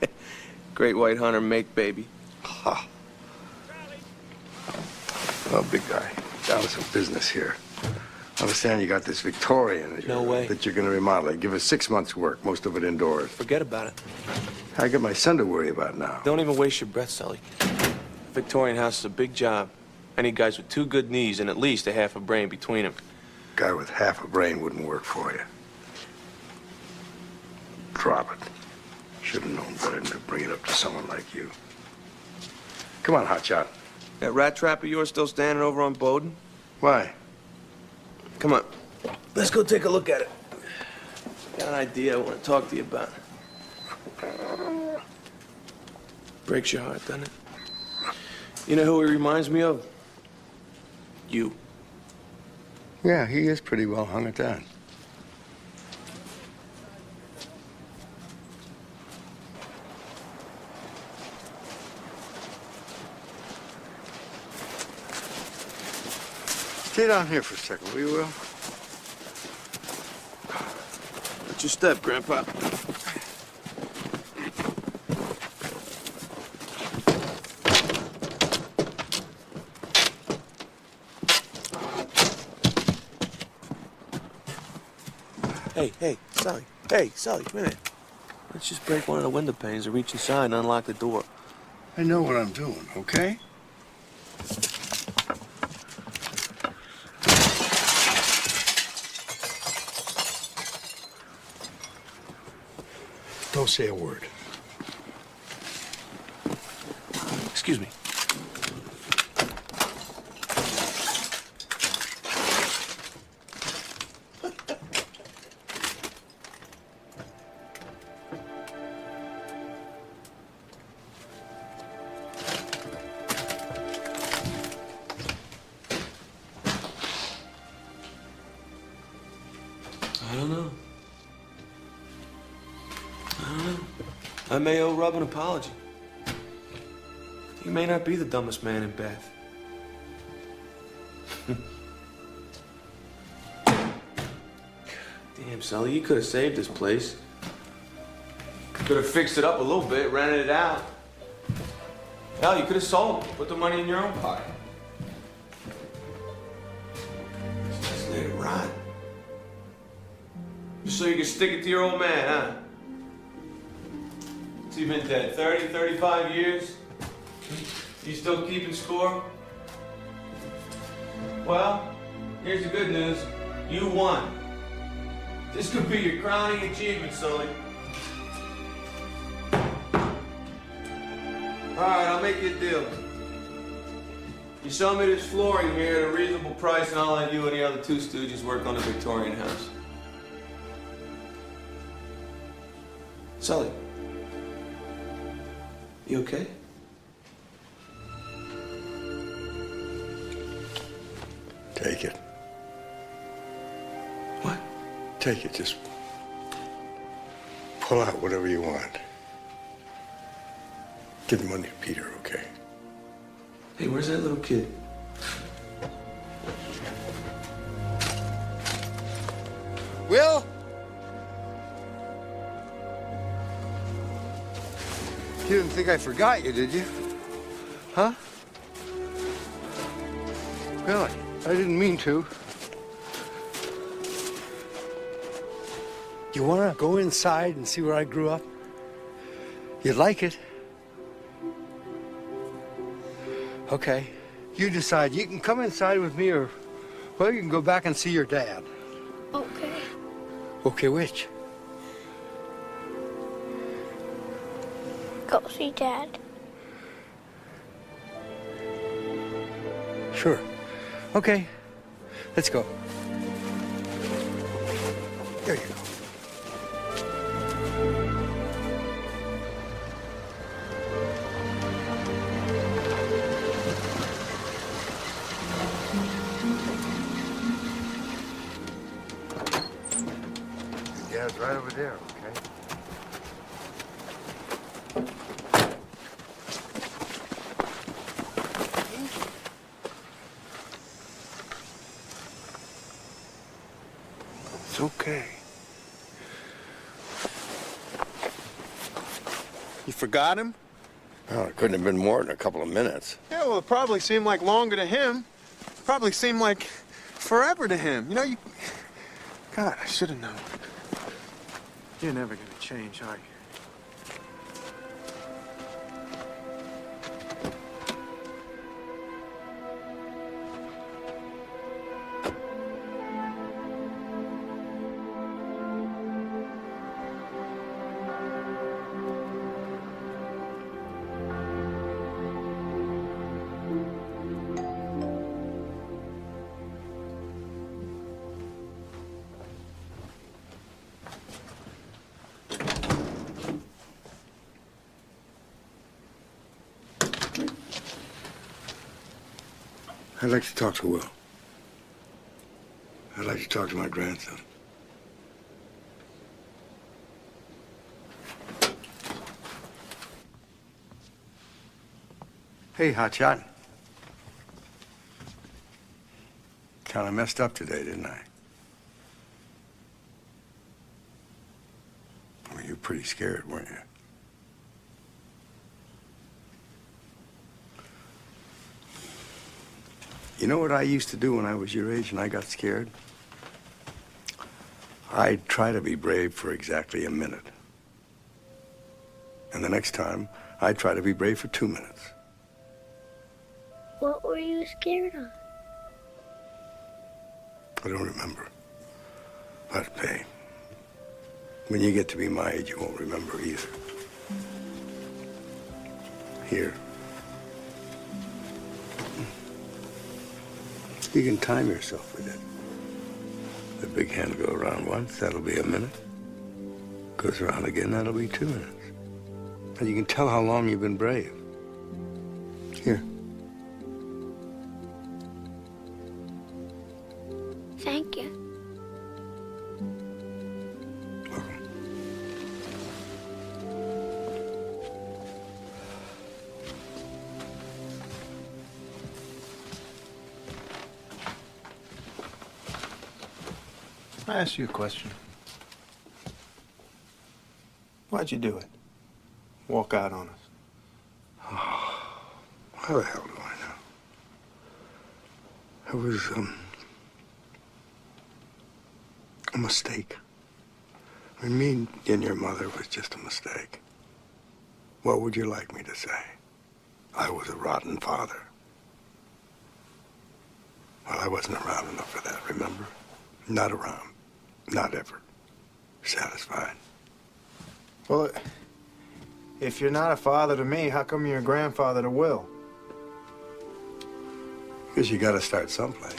Great white hunter, make baby. Ha. Well, big guy, down to some business here. I understand you got this Victorian that No way. that you're gonna remodel. Give us 6 months' work, most of it indoors. Forget about it. I got my son to worry about now. Don't even waste your breath, Sully. Victorian house is a big job. I need guys with 2 good knees and at least a half a brain between them. Guy with half a brain wouldn't work for you. Drop it. Should have known better than to bring it up to someone like you. Come on, hotshot. That rat trap of yours still standing over on Bowden? Why? Come on. Let's go take a look at it. Got an idea I want to talk to you about. Breaks your heart, doesn't it? You know who he reminds me of? You. Yeah, he is pretty well hung at that. Stay down here for a second, will you, Will? What's your step, Grandpa? Hey, Sully. Hey, Sully, come here. Let's just break one of the window panes and reach inside and unlock the door. I know what I'm doing, okay? Don't say a word. Excuse me. I don't know. I may owe Rub an apology. He may not be the dumbest man in Bath. Damn, Sully, you could have saved this place. Could have fixed it up a little bit, rented it out. Hell, you could have sold it, put the money in your own pocket. Just let it rot. Just so you can stick it to your old man, huh? What's he been dead, 30, 35 years? You still keeping score? Well, here's the good news. You won. This could be your crowning achievement, Sully. All right, I'll make you a deal. You sell me this flooring here at a reasonable price, and I'll let you and the other two stooges work on the Victorian house. Sully, you okay? Take it. What? Take it. Just pull out whatever you want. Give the money to Peter, okay? Hey, where's that little kid? Will? You didn't think I forgot you, did you? Huh? Really? I didn't mean to. You want to go inside and see where I grew up? You'd like it. Okay. You decide. You can come inside with me or, well, you can go back and see your dad. Okay. Okay, which? Go see Dad. Sure. Okay. Let's go. There you go. Yeah, it's right over there, okay? It's okay. You forgot him? Oh, it couldn't have been more than a couple of minutes. Yeah, well, it probably seemed like longer to him. Probably seemed like forever to him. You know, you... God, I should have known. You're never gonna change, are you? I'd like to talk to Will. I'd like to talk to my grandson. Hey, Hotshot. Kind of messed up today, didn't I? Well, you were pretty scared, weren't you? You know what I used to do when I was your age and I got scared? I'd try to be brave for exactly a minute. And the next time, I'd try to be brave for 2 minutes. What were you scared of? I don't remember. But hey, when you get to be my age, you won't remember either. Here, You can time yourself with it. The big hand will go around once, that'll be a minute. Goes around again, that'll be 2 minutes. And you can tell how long you've been brave. Here. Thank you. I ask you a question. Why'd you do it? Walk out on us. How the hell do I know? It was, a mistake. I mean, me and your mother was just a mistake. What would you like me to say? I was a rotten father. Well, I wasn't around enough for that, remember? Not around. Not ever. Satisfied. Well, if you're not a father to me, how come you're a grandfather to Will? Because you gotta start someplace.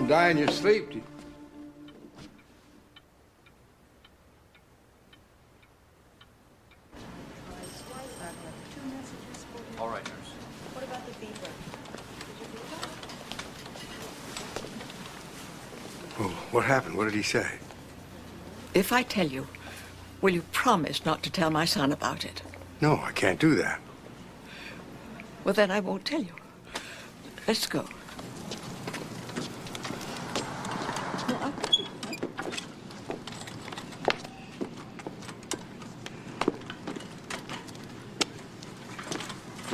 Die in your sleep. All right, nurse. What about the beeper? Well, what happened? What did he say? If I tell you, will you promise not to tell my son about it? No, I can't do that. Well, then I won't tell you. Let's go.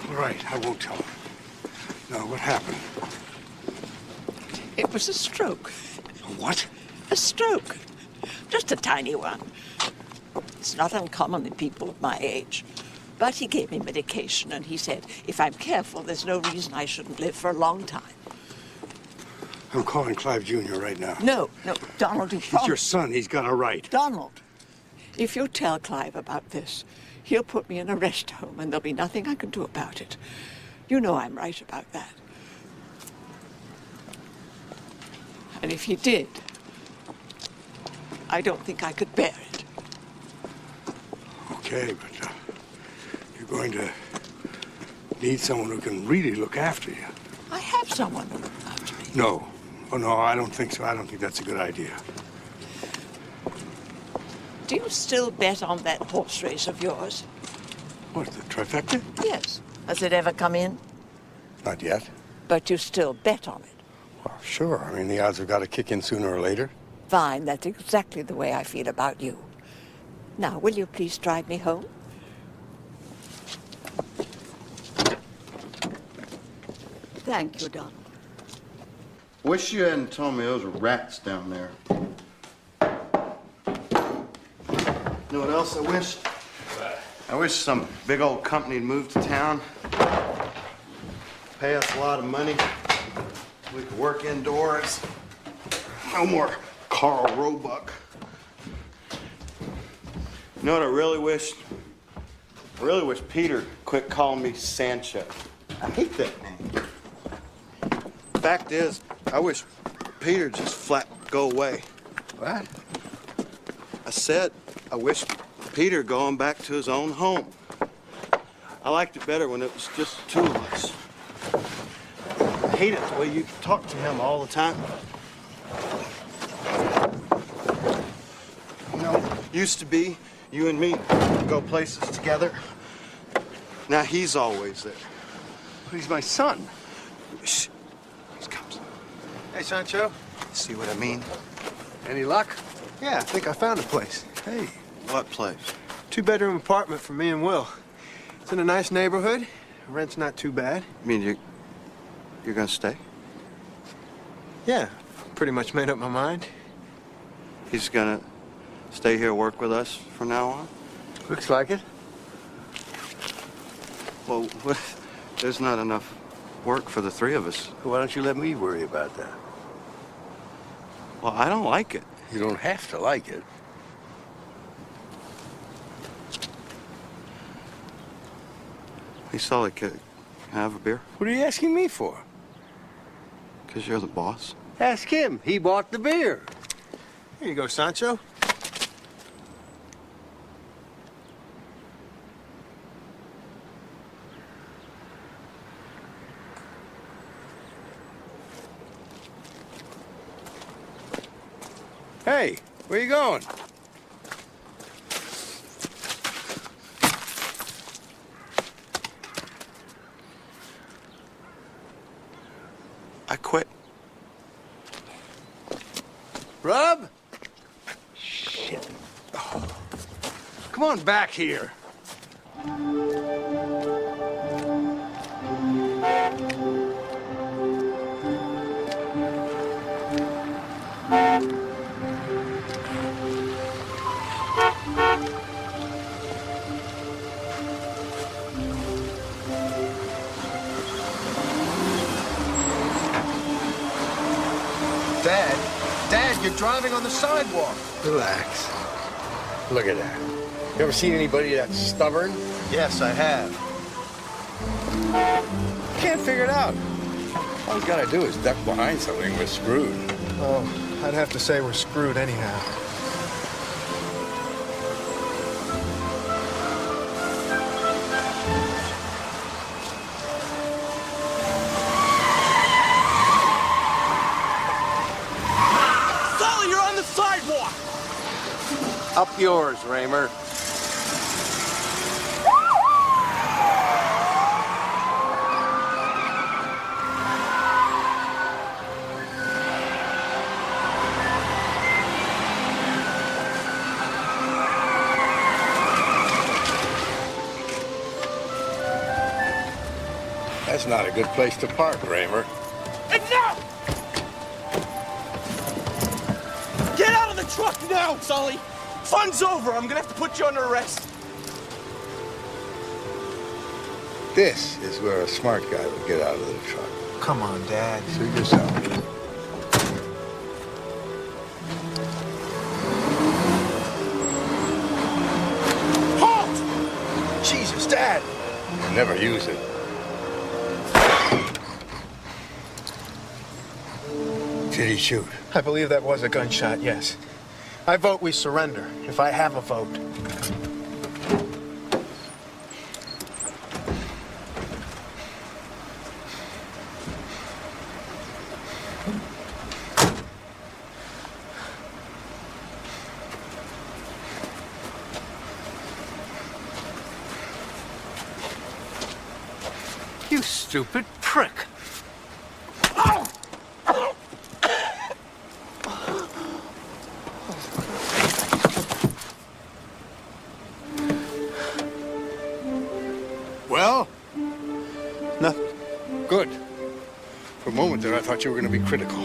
All right, I won't tell him. Now, what happened? It was a stroke. What? A stroke. Just a tiny one. It's not uncommon in people of my age. But he gave me medication, and he said, if I'm careful, there's no reason I shouldn't live for a long time. I'm calling Clive Jr. right now. No, Donald, you He's your son. He's got a right. Donald, if you tell Clive about this, he'll put me in a rest home, and there'll be nothing I can do about it. You know I'm right about that. And if he did, I don't think I could bear it. Okay, but you're going to need someone who can really look after you. I have someone to look after me. No. Oh, no, I don't think so. I don't think that's a good idea. Do you still bet on that horse race of yours? What, the trifecta? Yes. Has it ever come in? Not yet. But you still bet on it? Well, sure. I mean, the odds have got to kick in sooner or later. Fine. That's exactly the way I feel about you. Now, will you please drive me home? Thank you, Donald. Wish you hadn't told me those were rats down there. You know what else I wish? I wish some big old company'd move to town, pay us a lot of money. We could work indoors. No more Carl Roebuck. You know what I really wish? I really wish Peter quit calling me Sancho. I hate that name. Fact is, I wish Peter just flat go away. What? I said I wish Peter going back to his own home. I liked it better when it was just the two of us. hate it the way you talk to him all the time. You know, used to be you and me would go places together. Now he's always there. He's my son. Shh. He comes. Hey, Sancho. See what I mean? Any luck? Yeah, I think I found a place. Hey. What place? 2-bedroom apartment for me and Will. It's in a nice neighborhood. Rent's not too bad. I mean, you're gonna stay? Yeah, pretty much made up my mind. He's gonna stay here, work with us from now on? Looks like it. Well, what, there's not enough work for the three of us. Why don't you let me worry about that? Well, I don't like it. You don't have to like it. Hey, Sully, can I have a beer? What are you asking me for? Because you're the boss. Ask him. He bought the beer. Here you go, Sancho. Hey, where you going? I quit. Rob? Shit. Oh. Come on back here. Dad, you're driving on the sidewalk. Relax. Look at that. You ever seen anybody that stubborn? Yes, I have. Can't figure it out. All he's got to do is duck behind something. We're screwed. Oh, I'd have to say we're screwed anyhow. Sully, you're on the sidewalk! Up yours, Raymer. That's not a good place to park, Raymer. Enough! Get out of the truck now, Sully! Fun's over. I'm gonna have to put you under arrest. This is where a smart guy would get out of the truck. Come on, Dad. Suit yourself. Halt! Jesus, Dad! Never use it. Did he shoot? I believe that was a gunshot, yes. I vote we surrender, if I have a vote. You stupid prick. Well? Nothing. Good. For a moment there, I thought you were going to be critical.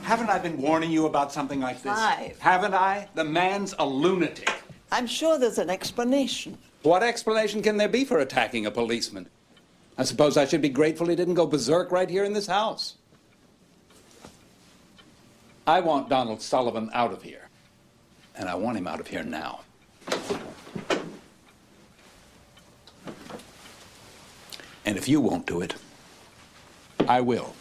Haven't I been warning you about something like this? Clive. Haven't I? The man's a lunatic. I'm sure there's an explanation. What explanation can there be for attacking a policeman? I suppose I should be grateful he didn't go berserk right here in this house. I want Donald Sullivan out of here. And I want him out of here now. And if you won't do it, I will.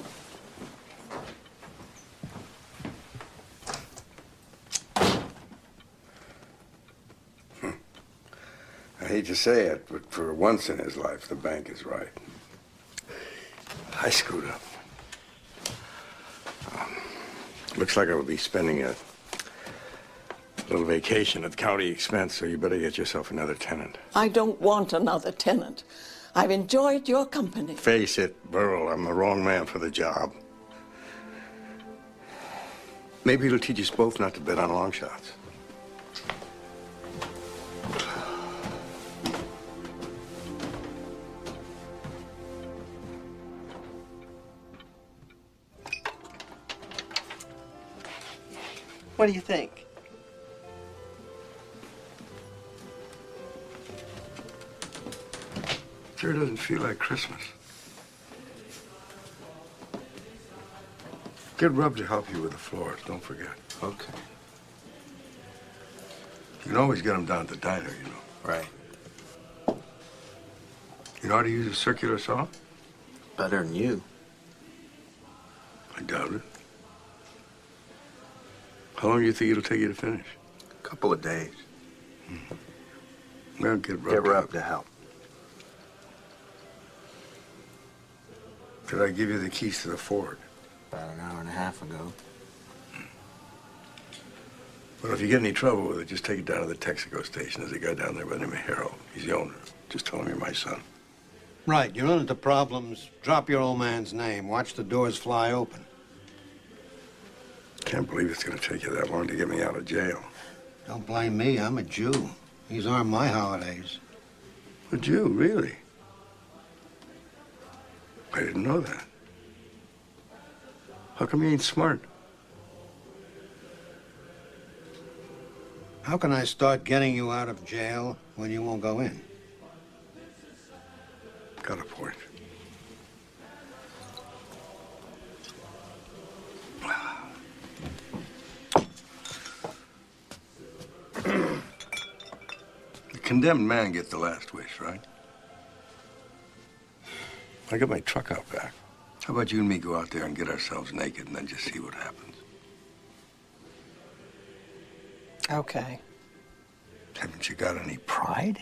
I hate to say it, but for once in his life, the bank is right. I screwed up. Looks like I will be spending a little vacation at the county expense, so you better get yourself another tenant. I don't want another tenant. I've enjoyed your company. Face it, Burl, I'm the wrong man for the job. Maybe it'll teach us both not to bet on long shots. What do you think? Sure doesn't feel like Christmas. Get Rub to help you with the floors, don't forget. Okay. You can always get them down at the diner, you know. Right. You know how to use a circular saw? Better than you. I doubt it. How long do you think it'll take you to finish? A couple of days. Well, get Rub. Get Rub to help. Did I give you the keys to the Ford? About an hour and a half ago. Well, if you get any trouble with it, just take it down to the Texaco station. There's a guy down there by the name of Harold. He's the owner. Just tell him you're my son. Right, you run into problems, drop your old man's name. Watch the doors fly open. Can't believe it's going to take you that long to get me out of jail. Don't blame me, I'm a Jew. These aren't my holidays. A Jew, really? I didn't know that. How come you ain't smart? How can I start getting you out of jail when you won't go in? Got a point. The condemned man gets the last wish, right? I got my truck out back. How about you and me go out there and get ourselves naked and then just see what happens? Okay. Haven't you got any pride?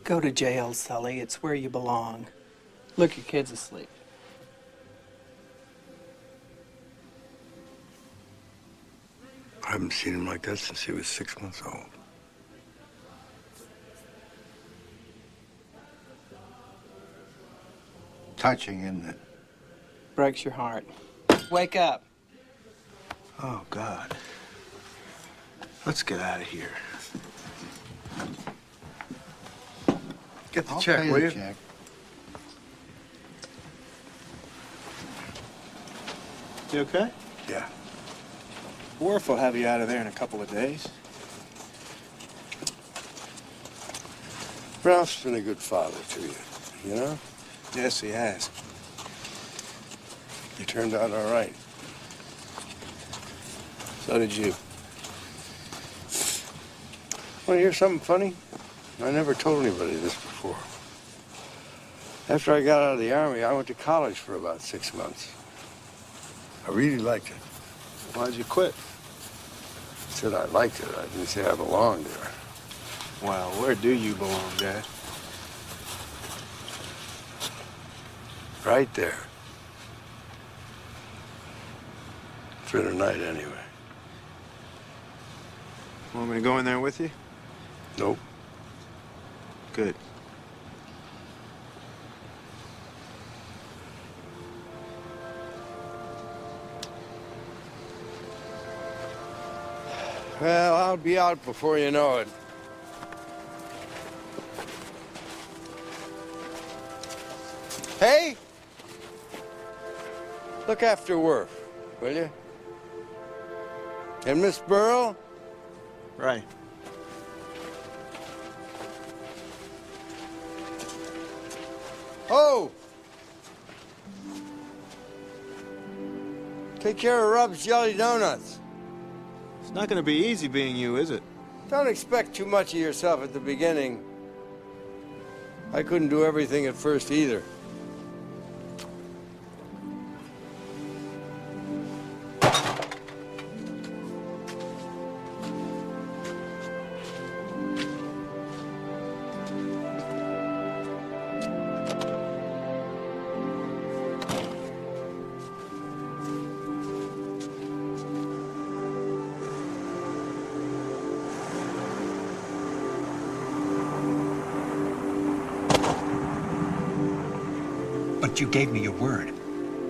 Go to jail, Sully. It's where you belong. Look, your kid's asleep. I haven't seen him like that since he was 6 months old. Touching, isn't it? Breaks your heart. Wake up. Oh, God. Let's get out of here. Get the I'll check, pay will the you? check. You okay? Yeah. Worf will have you out of there in a couple of days. Ralph's been a good father to you, you know? Yes, he has. You turned out all right. So did you. Want to hear something funny? I never told anybody this before. After I got out of the Army, I went to college for about 6 months. I really liked it. Why'd you quit? I said I liked it. I didn't say I belonged there. Well, where do you belong, Dad? Right there. For tonight, anyway. Want me to go in there with you? Nope. Good. Well, I'll be out before you know it. Hey! Look after Worf, will you? And Miss Burl? Right. Oh! Take care of Rub's Jelly Donuts. It's not going to be easy being you, is it? Don't expect too much of yourself at the beginning. I couldn't do everything at first either. But you gave me your word.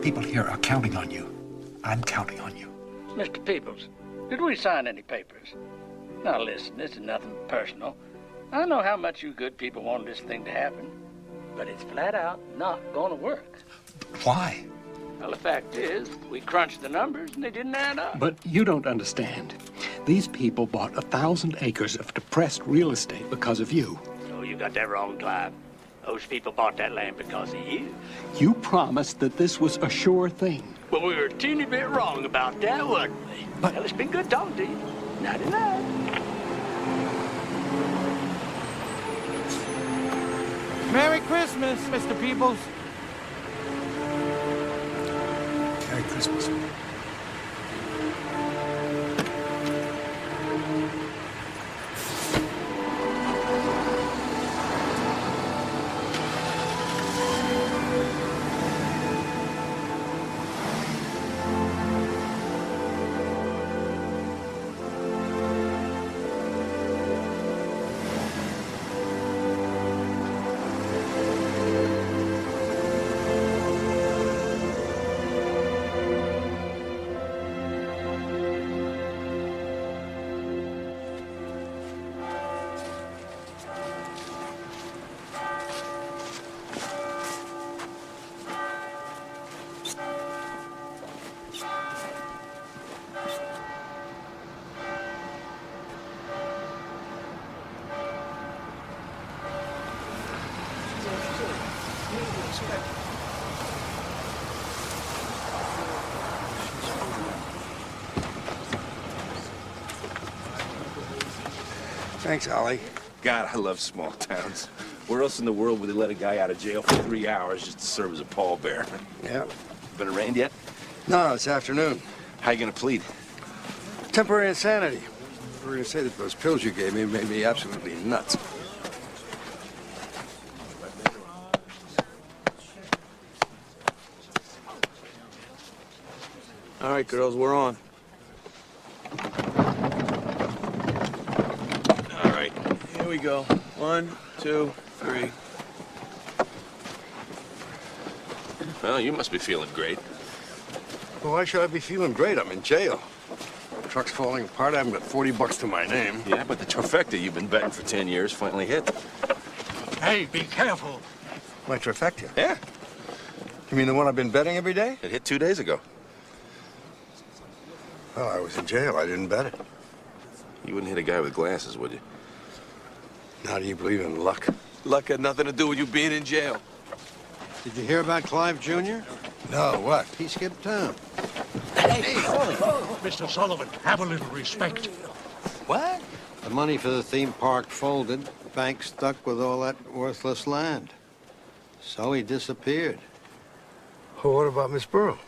People here are counting on you. I'm counting on you. Mr. Peoples, did we sign any papers? Now listen, this is nothing personal. I know how much you good people want this thing to happen, but it's flat out not gonna work. Why? Well, the fact is, we crunched the numbers and they didn't add up. But you don't understand. These people bought 1,000 acres of depressed real estate because of you. Oh, you got that wrong, Clive. Those people bought that land because of you. You promised that this was a sure thing. Well, we were a teeny bit wrong about that, weren't we? Well, it's been good talking to you. Nighty-night. Merry Christmas, Mr. Peoples. Merry Christmas. Thanks, Ollie. God, I love small towns. Where else in the world would they let a guy out of jail for 3 hours just to serve as a pallbearer? Yeah. Been arraigned yet? No, it's afternoon. How you gonna plead? Temporary insanity. We're gonna say that those pills you gave me made me absolutely nuts. All right, girls, we're on. All right, here we go. 1, 2, 3. Well, you must be feeling great. Well, why should I be feeling great? I'm in jail. The truck's falling apart. I haven't got 40 bucks to my name. Yeah, but the trifecta you've been betting for 10 years finally hit. Hey, be careful. My trifecta? Yeah. You mean the one I've been betting every day? It hit 2 days ago. Well, I was in jail. I didn't bet it. You wouldn't hit a guy with glasses, would you? Now, do you believe in luck? Luck had nothing to do with you being in jail. Did you hear about Clive Jr.? No, what? He skipped town. Hey, Mr. Sullivan, have a little respect. What? The money for the theme park folded. The bank stuck with all that worthless land. So he disappeared. Well, what about Miss Burrow?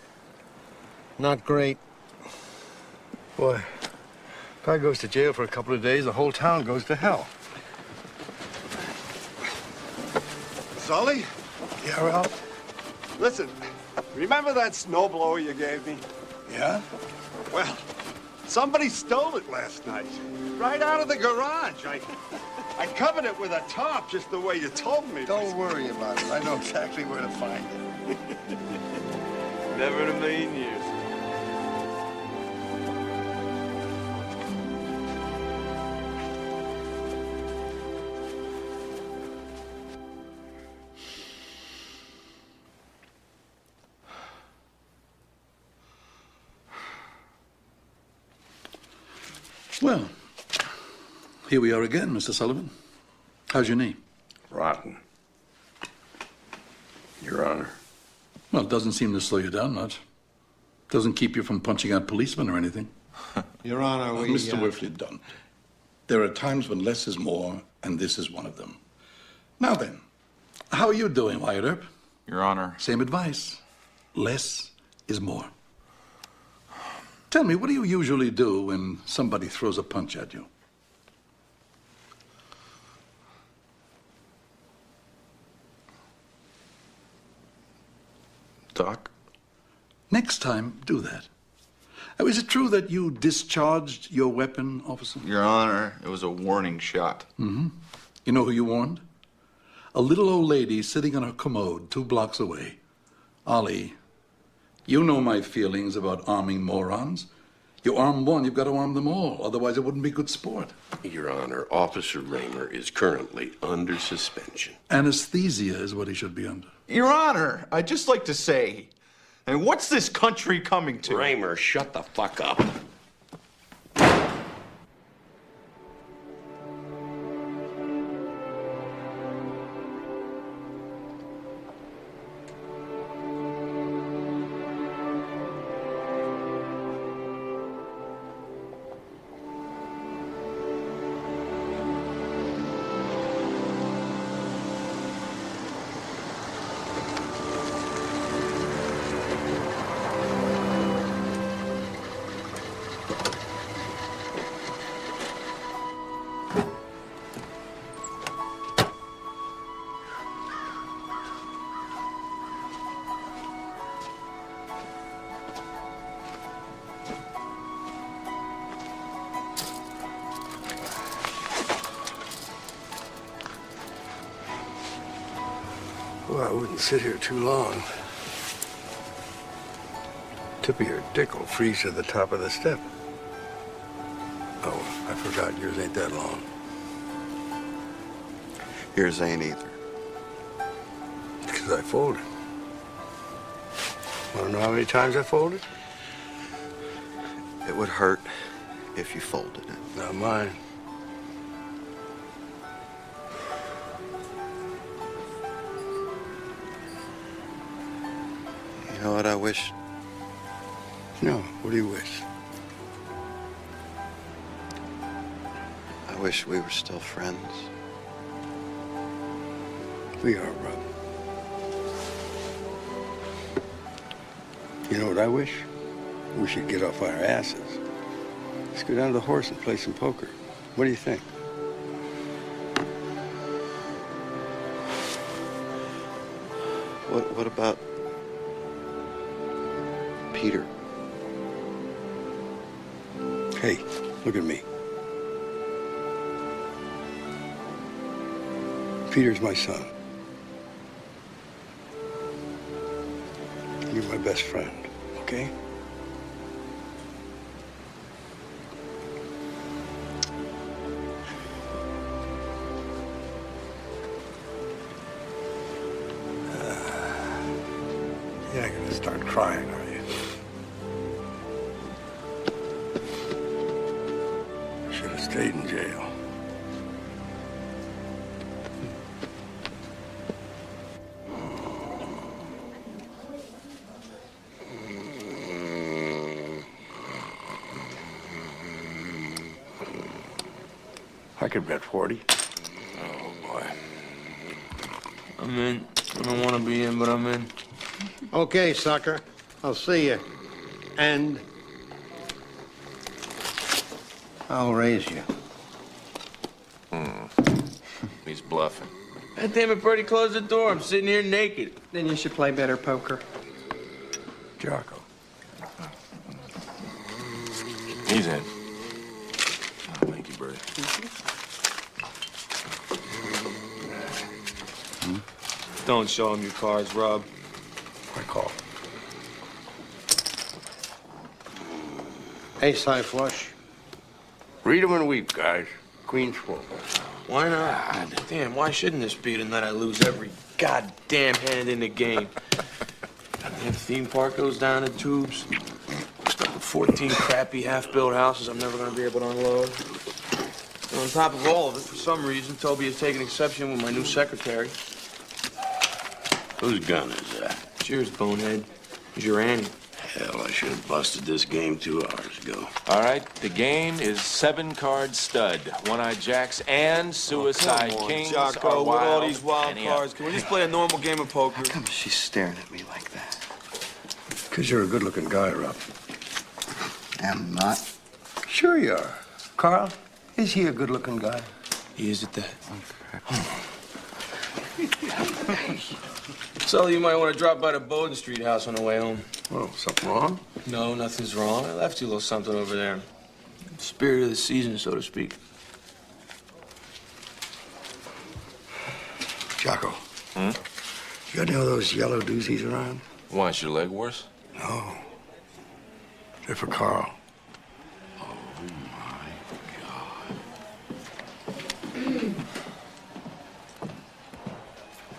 Not great. Boy, if I goes to jail for a couple of days, the whole town goes to hell. Sully? Yeah, Ralph? Listen, remember that snowblower you gave me? Yeah? Well, somebody stole it last night. Right out of the garage. I covered it with a tarp just the way you told me. Don't worry about it. I know exactly where to find it. Never in a million years. Well, here we are again, Mr. Sullivan. How's your knee? Rotten. Your Honor. Well, it doesn't seem to slow you down much. Doesn't keep you from punching out policemen or anything. Your Honor, we... Mr. Wifley, don't. There are times when less is more, and this is one of them. Now then, how are you doing, Wyatt Earp? Your Honor. Same advice. Less is more. Tell me, what do you usually do when somebody throws a punch at you? Doc? Next time, do that. Is it true that you discharged your weapon, officer? Your Honor, it was a warning shot. Mm-hmm. You know who you warned? A little old lady sitting on her commode 2 blocks away Ollie, you know my feelings about arming morons. You arm one, you've got to arm them all. Otherwise, it wouldn't be good sport. Your Honor, Officer Raymer is currently under suspension. Anesthesia is what he should be under. Your Honor, I'd just like to say, and what's this country coming to? Raymer, shut the fuck up. Well, I wouldn't sit here too long. Tip of your dick will freeze to the top of the step. Oh, I forgot, yours ain't that long. Yours ain't either. Because I folded. Want to know how many times I folded? It would hurt if you folded it. Not mine. You know what I wish? No, what do you wish? I wish we were still friends. We are, Rob. You know what I wish? We should get off our asses. Let's go down to the horse and play some poker. What do you think? What about Peter? Hey, look at me. Peter's my son. You're my best friend, okay? You're not gonna start crying, are you? Should have stayed in jail. I could bet 40. Oh, boy. I'm in. I don't want to be in, but I'm in. Okay, sucker. I'll see you. And I'll raise you. He's bluffing. God damn it, Bertie, close the door. I'm sitting here naked. Then you should play better poker. Jocko. He's in. Oh, thank you, Bertie. Don't show him your cards, Rob. I call. Ace high flush. Read 'em and weep, guys. Queen's full. Why not? God damn, why shouldn't this be the night I lose every goddamn hand in the game? Goddamn theme park goes down in tubes. Stuck with 14 crappy half-built houses I'm never gonna be able to unload. And on top of all of it, for some reason, Toby has taken exception with my new secretary. Whose gun is that? Cheers, bonehead. It's your Annie. Hell, I should have busted this game 2 hours ago. All right, the game is 7-card stud. One-Eyed Jacks and Suicide Kings Jocko, are with wild. all these wild and cards, can we just play a normal game of poker? How come she's staring at me like that? Because you're a good-looking guy, Rob. I'm not. Sure you are. Carl, is he a good-looking guy? He is at that. Sully, you might want to drop by the Bowden Street house on the way home. Oh, something wrong? No, nothing's wrong. I left you a little something over there. Spirit of the season, so to speak. Jocko. You got any of those yellow doozies around? Why, is your leg worse? No. They're for Carl.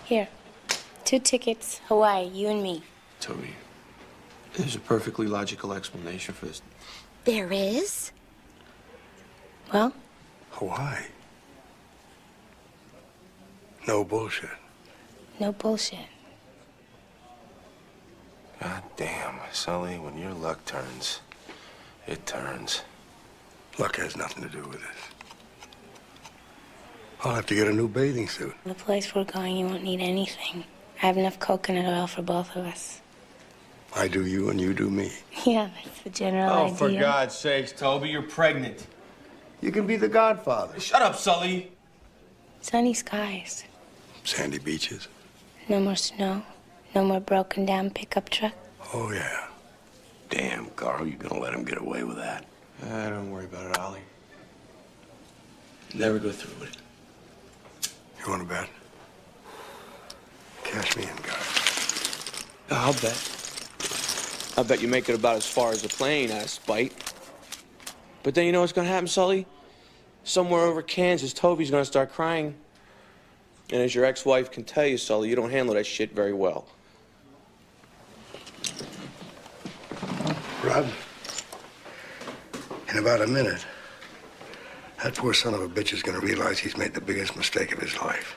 Here. 2 tickets, Hawaii, you and me. Toby, there's a perfectly logical explanation for this. There is? Well? Hawaii. No bullshit. No bullshit. God damn, Sully, when your luck turns, it turns. Luck has nothing to do with this. I'll have to get a new bathing suit. The place we're going, you won't need anything. I have enough coconut oil for both of us. I do you and you do me. Yeah, that's the general idea. Oh, for God's sakes, Toby, you're pregnant. You can be the godfather. Shut up, Sully. Sunny skies. Sandy beaches. No more snow. No more broken down pickup truck. Oh, yeah. Damn, Carl, you gonna let him get away with that? Don't worry about it, Ollie. Never go through with it. You want to bet? Cash me in, guys. I'll bet. I bet you make it about as far as the plane, ass spite. But then you know what's gonna happen, Sully? Somewhere over Kansas, Toby's gonna start crying. And as your ex-wife can tell you, Sully, you don't handle that shit very well. Rod, in about a minute, that poor son of a bitch is going to realize he's made the biggest mistake of his life.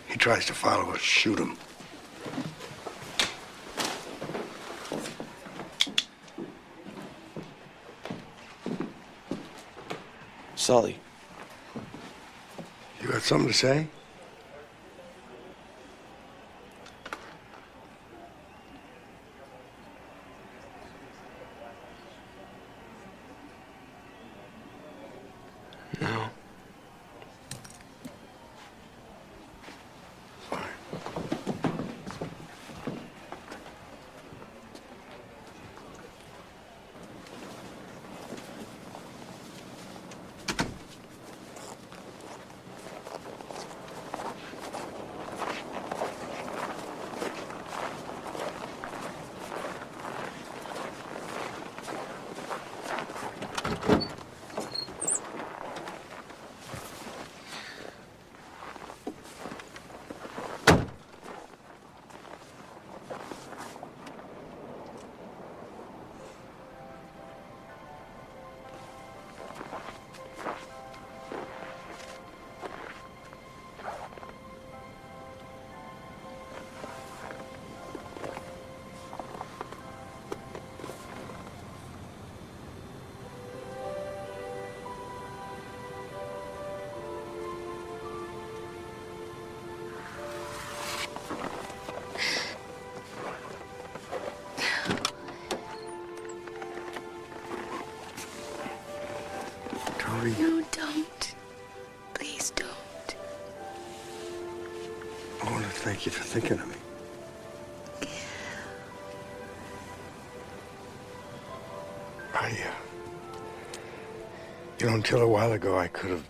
He tries to follow us, shoot him. Sully. You got something to say? No. No, don't. Please don't. I want to thank you for thinking of me. You know, until a while ago, I could have.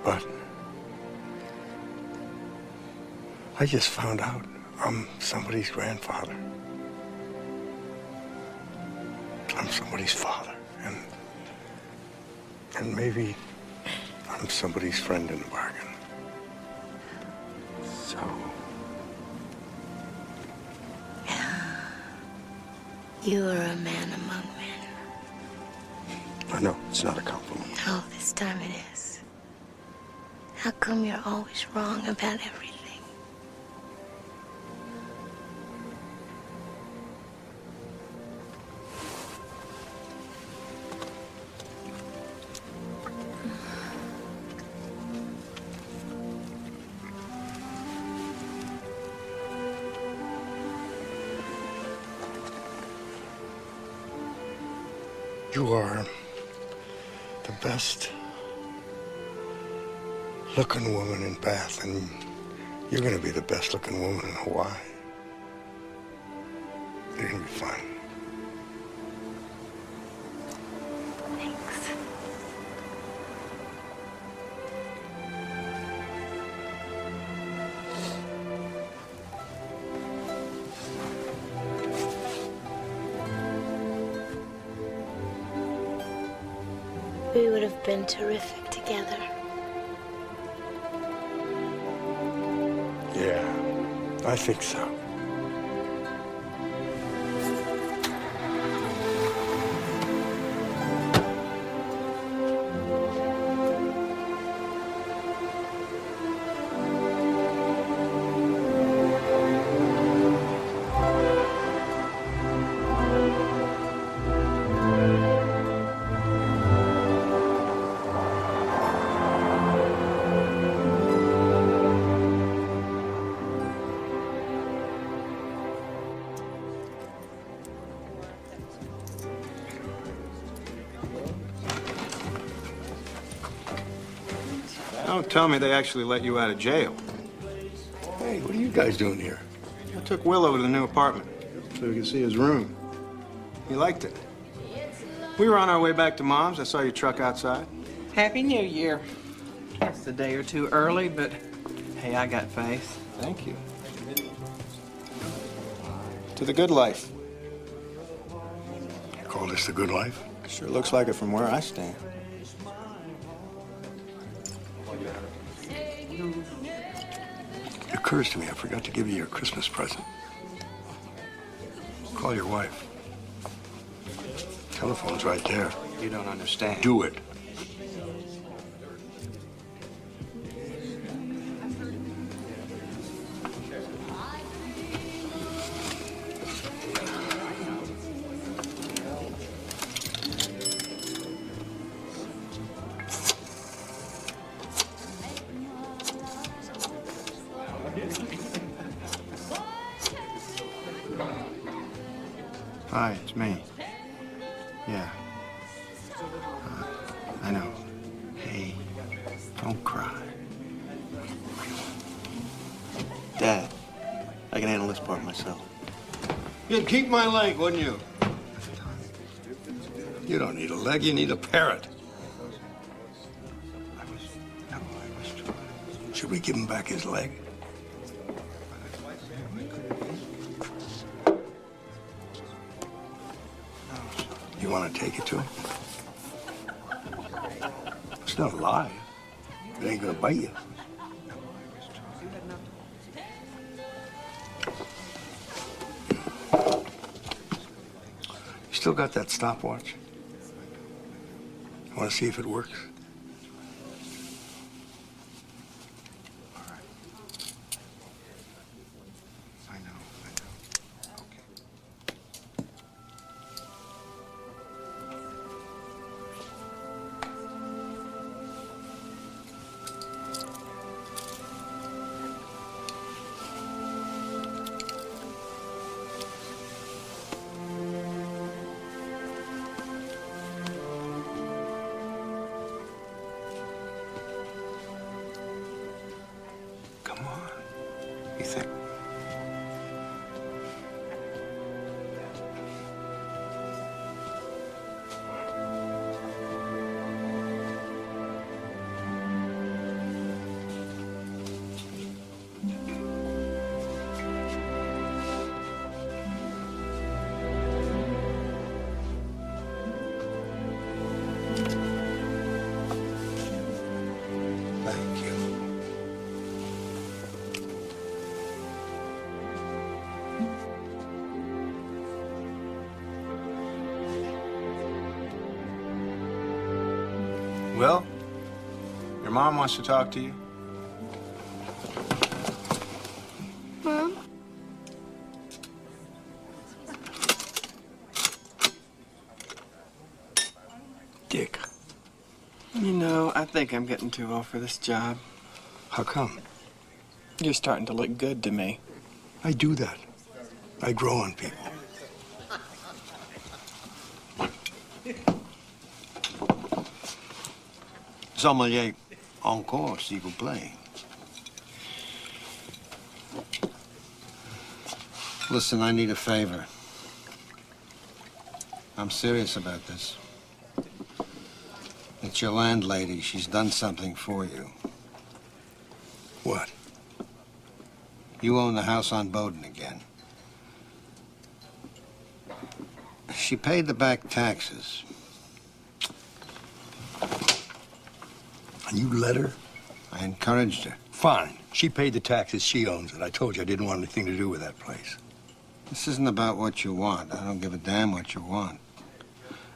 But I just found out I'm somebody's grandfather. I'm somebody's father, and maybe I'm somebody's friend in the bargain. So, You are a man among men. I know, it's not a compliment. No, this time it is. How come you're always wrong about everything? You are the best looking woman in Bath, and you're going to be the best looking woman in Hawaii. You're going to be fine. Thanks. we would have been terrific together. Yeah, I think so. Don't tell me they actually let you out of jail. Hey, what are you guys doing here? I took Will over to the new apartment so we could see his room. He liked it. We were on our way back to Mom's. I saw your truck outside. Happy New Year. It's a day or two early, but hey, I got faith. Thank you. To the good life. You call this the good life? Sure looks like it from where I stand. It occurs to me I forgot to give you your Christmas present. Call your wife. Telephone's right there. You don't understand. Do it. Hi, it's me. Yeah. I know. Hey, don't cry. Dad, I can handle this part myself. You'd keep my leg, wouldn't you? You don't need a leg, you need a parrot. Should we give him back his leg? You want to take it to him? It's not alive. It ain't gonna bite you. You still got that stopwatch? Want to see if it works? You think? Thank you. Will, your mom wants to talk to you. Mom? Dick. You know, I think I'm getting too old for this job. How come? You're starting to look good to me. I do that. I grow on people. Sommelier, encore, s'il vous plaît. Listen, I need a favor. I'm serious about this. It's your landlady. She's done something for you. What? You own the house on Bowden again. She paid the back taxes. And you let her? I encouraged her. Fine. She paid the taxes. She owns it. I told you I didn't want anything to do with that place. This isn't about what you want. I don't give a damn what you want.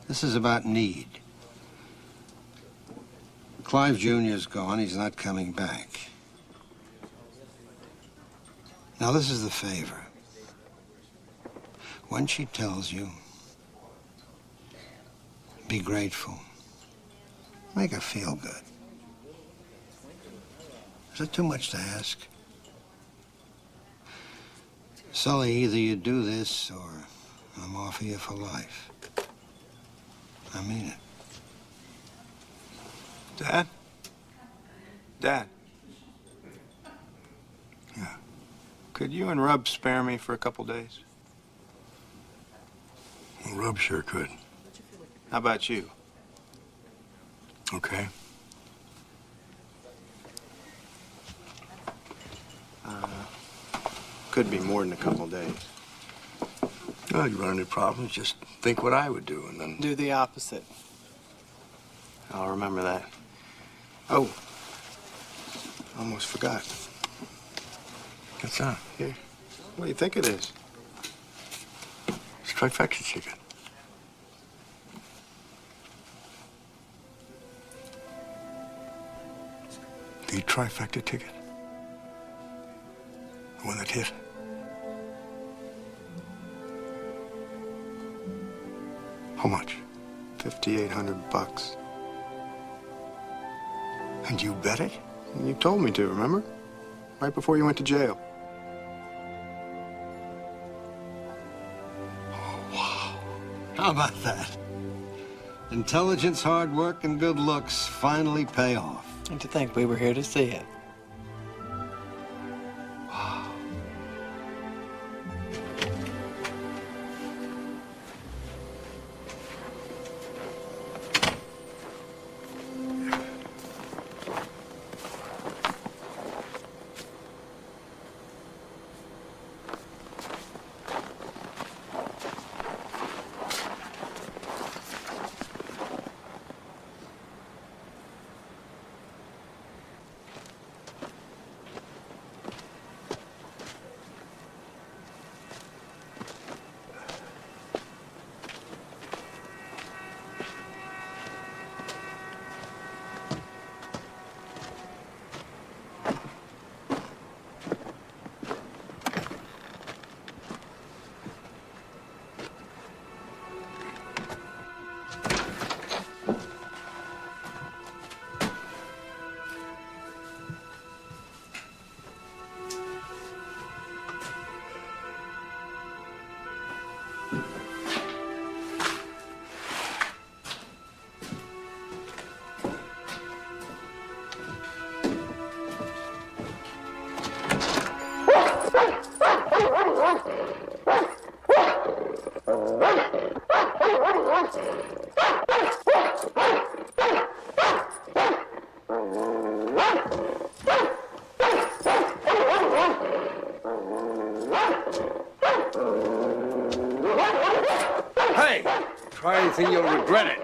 This is about need. Clive Jr.'s gone. He's not coming back. Now, this is the favor. When she tells you, be grateful. Make her feel good. Is it too much to ask? Sully, either you do this or I'm off of you for life. I mean it. Dad? Dad? Yeah. Could you and Rub spare me for a couple days? Well, Rub sure could. How about you? Okay. Could be more than a couple days. Well, you run into problems, just think what I would do, and then... Do the opposite. I'll remember that. Oh, almost forgot. What's that? Here. What do you think it is? It's trifecta ticket. The trifecta ticket? The one that hit? How much? $5,800. And you bet it? You told me to, remember? Right before you went to jail. How about that? Intelligence, hard work, and good looks finally pay off. And to think we were here to see it. Hey! Try anything, you'll regret it.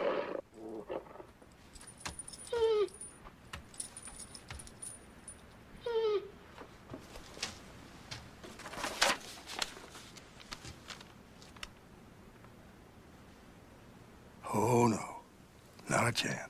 Oh, no. Not a chance.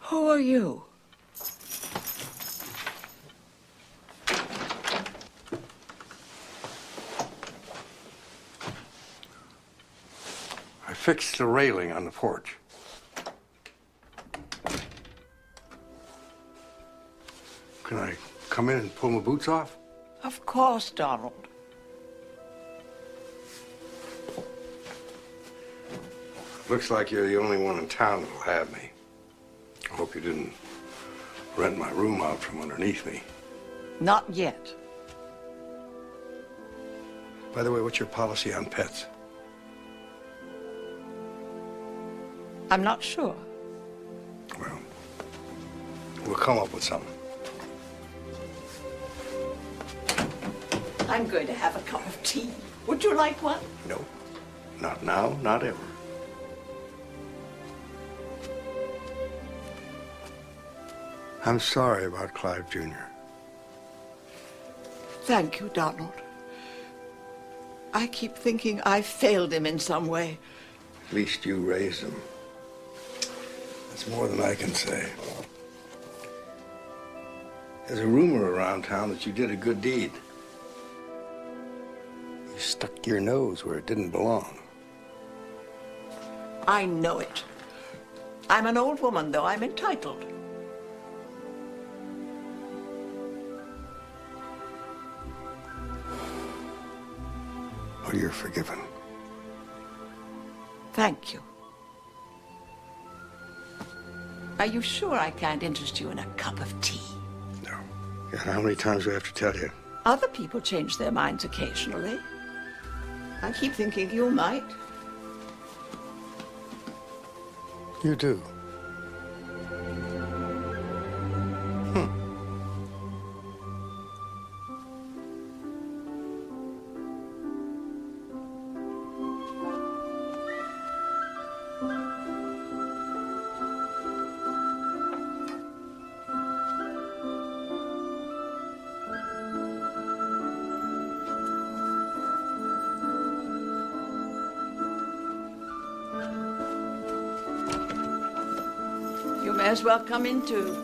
Who are you? I fixed the railing on the porch. Can I come in and pull my boots off? Of course, Donald. Looks like you're the only one in town that'll have me. I hope you didn't rent my room out from underneath me. Not yet. By the way, what's your policy on pets? I'm not sure. We'll come up with something. I'm going to have a cup of tea. Would you like one? No. Not now, not ever. I'm sorry about Clive Jr. Thank you, Donald. I keep thinking I failed him in some way. At least you raised him. That's more than I can say. There's a rumor around town that you did a good deed. You stuck your nose where it didn't belong. I know it. I'm an old woman, though. I'm entitled. Well, you're forgiven. Thank you. Are you sure I can't interest you in a cup of tea? Yeah, how many times do I have to tell you? Other people change their minds occasionally. I keep thinking you might. You do. You may as well come in too.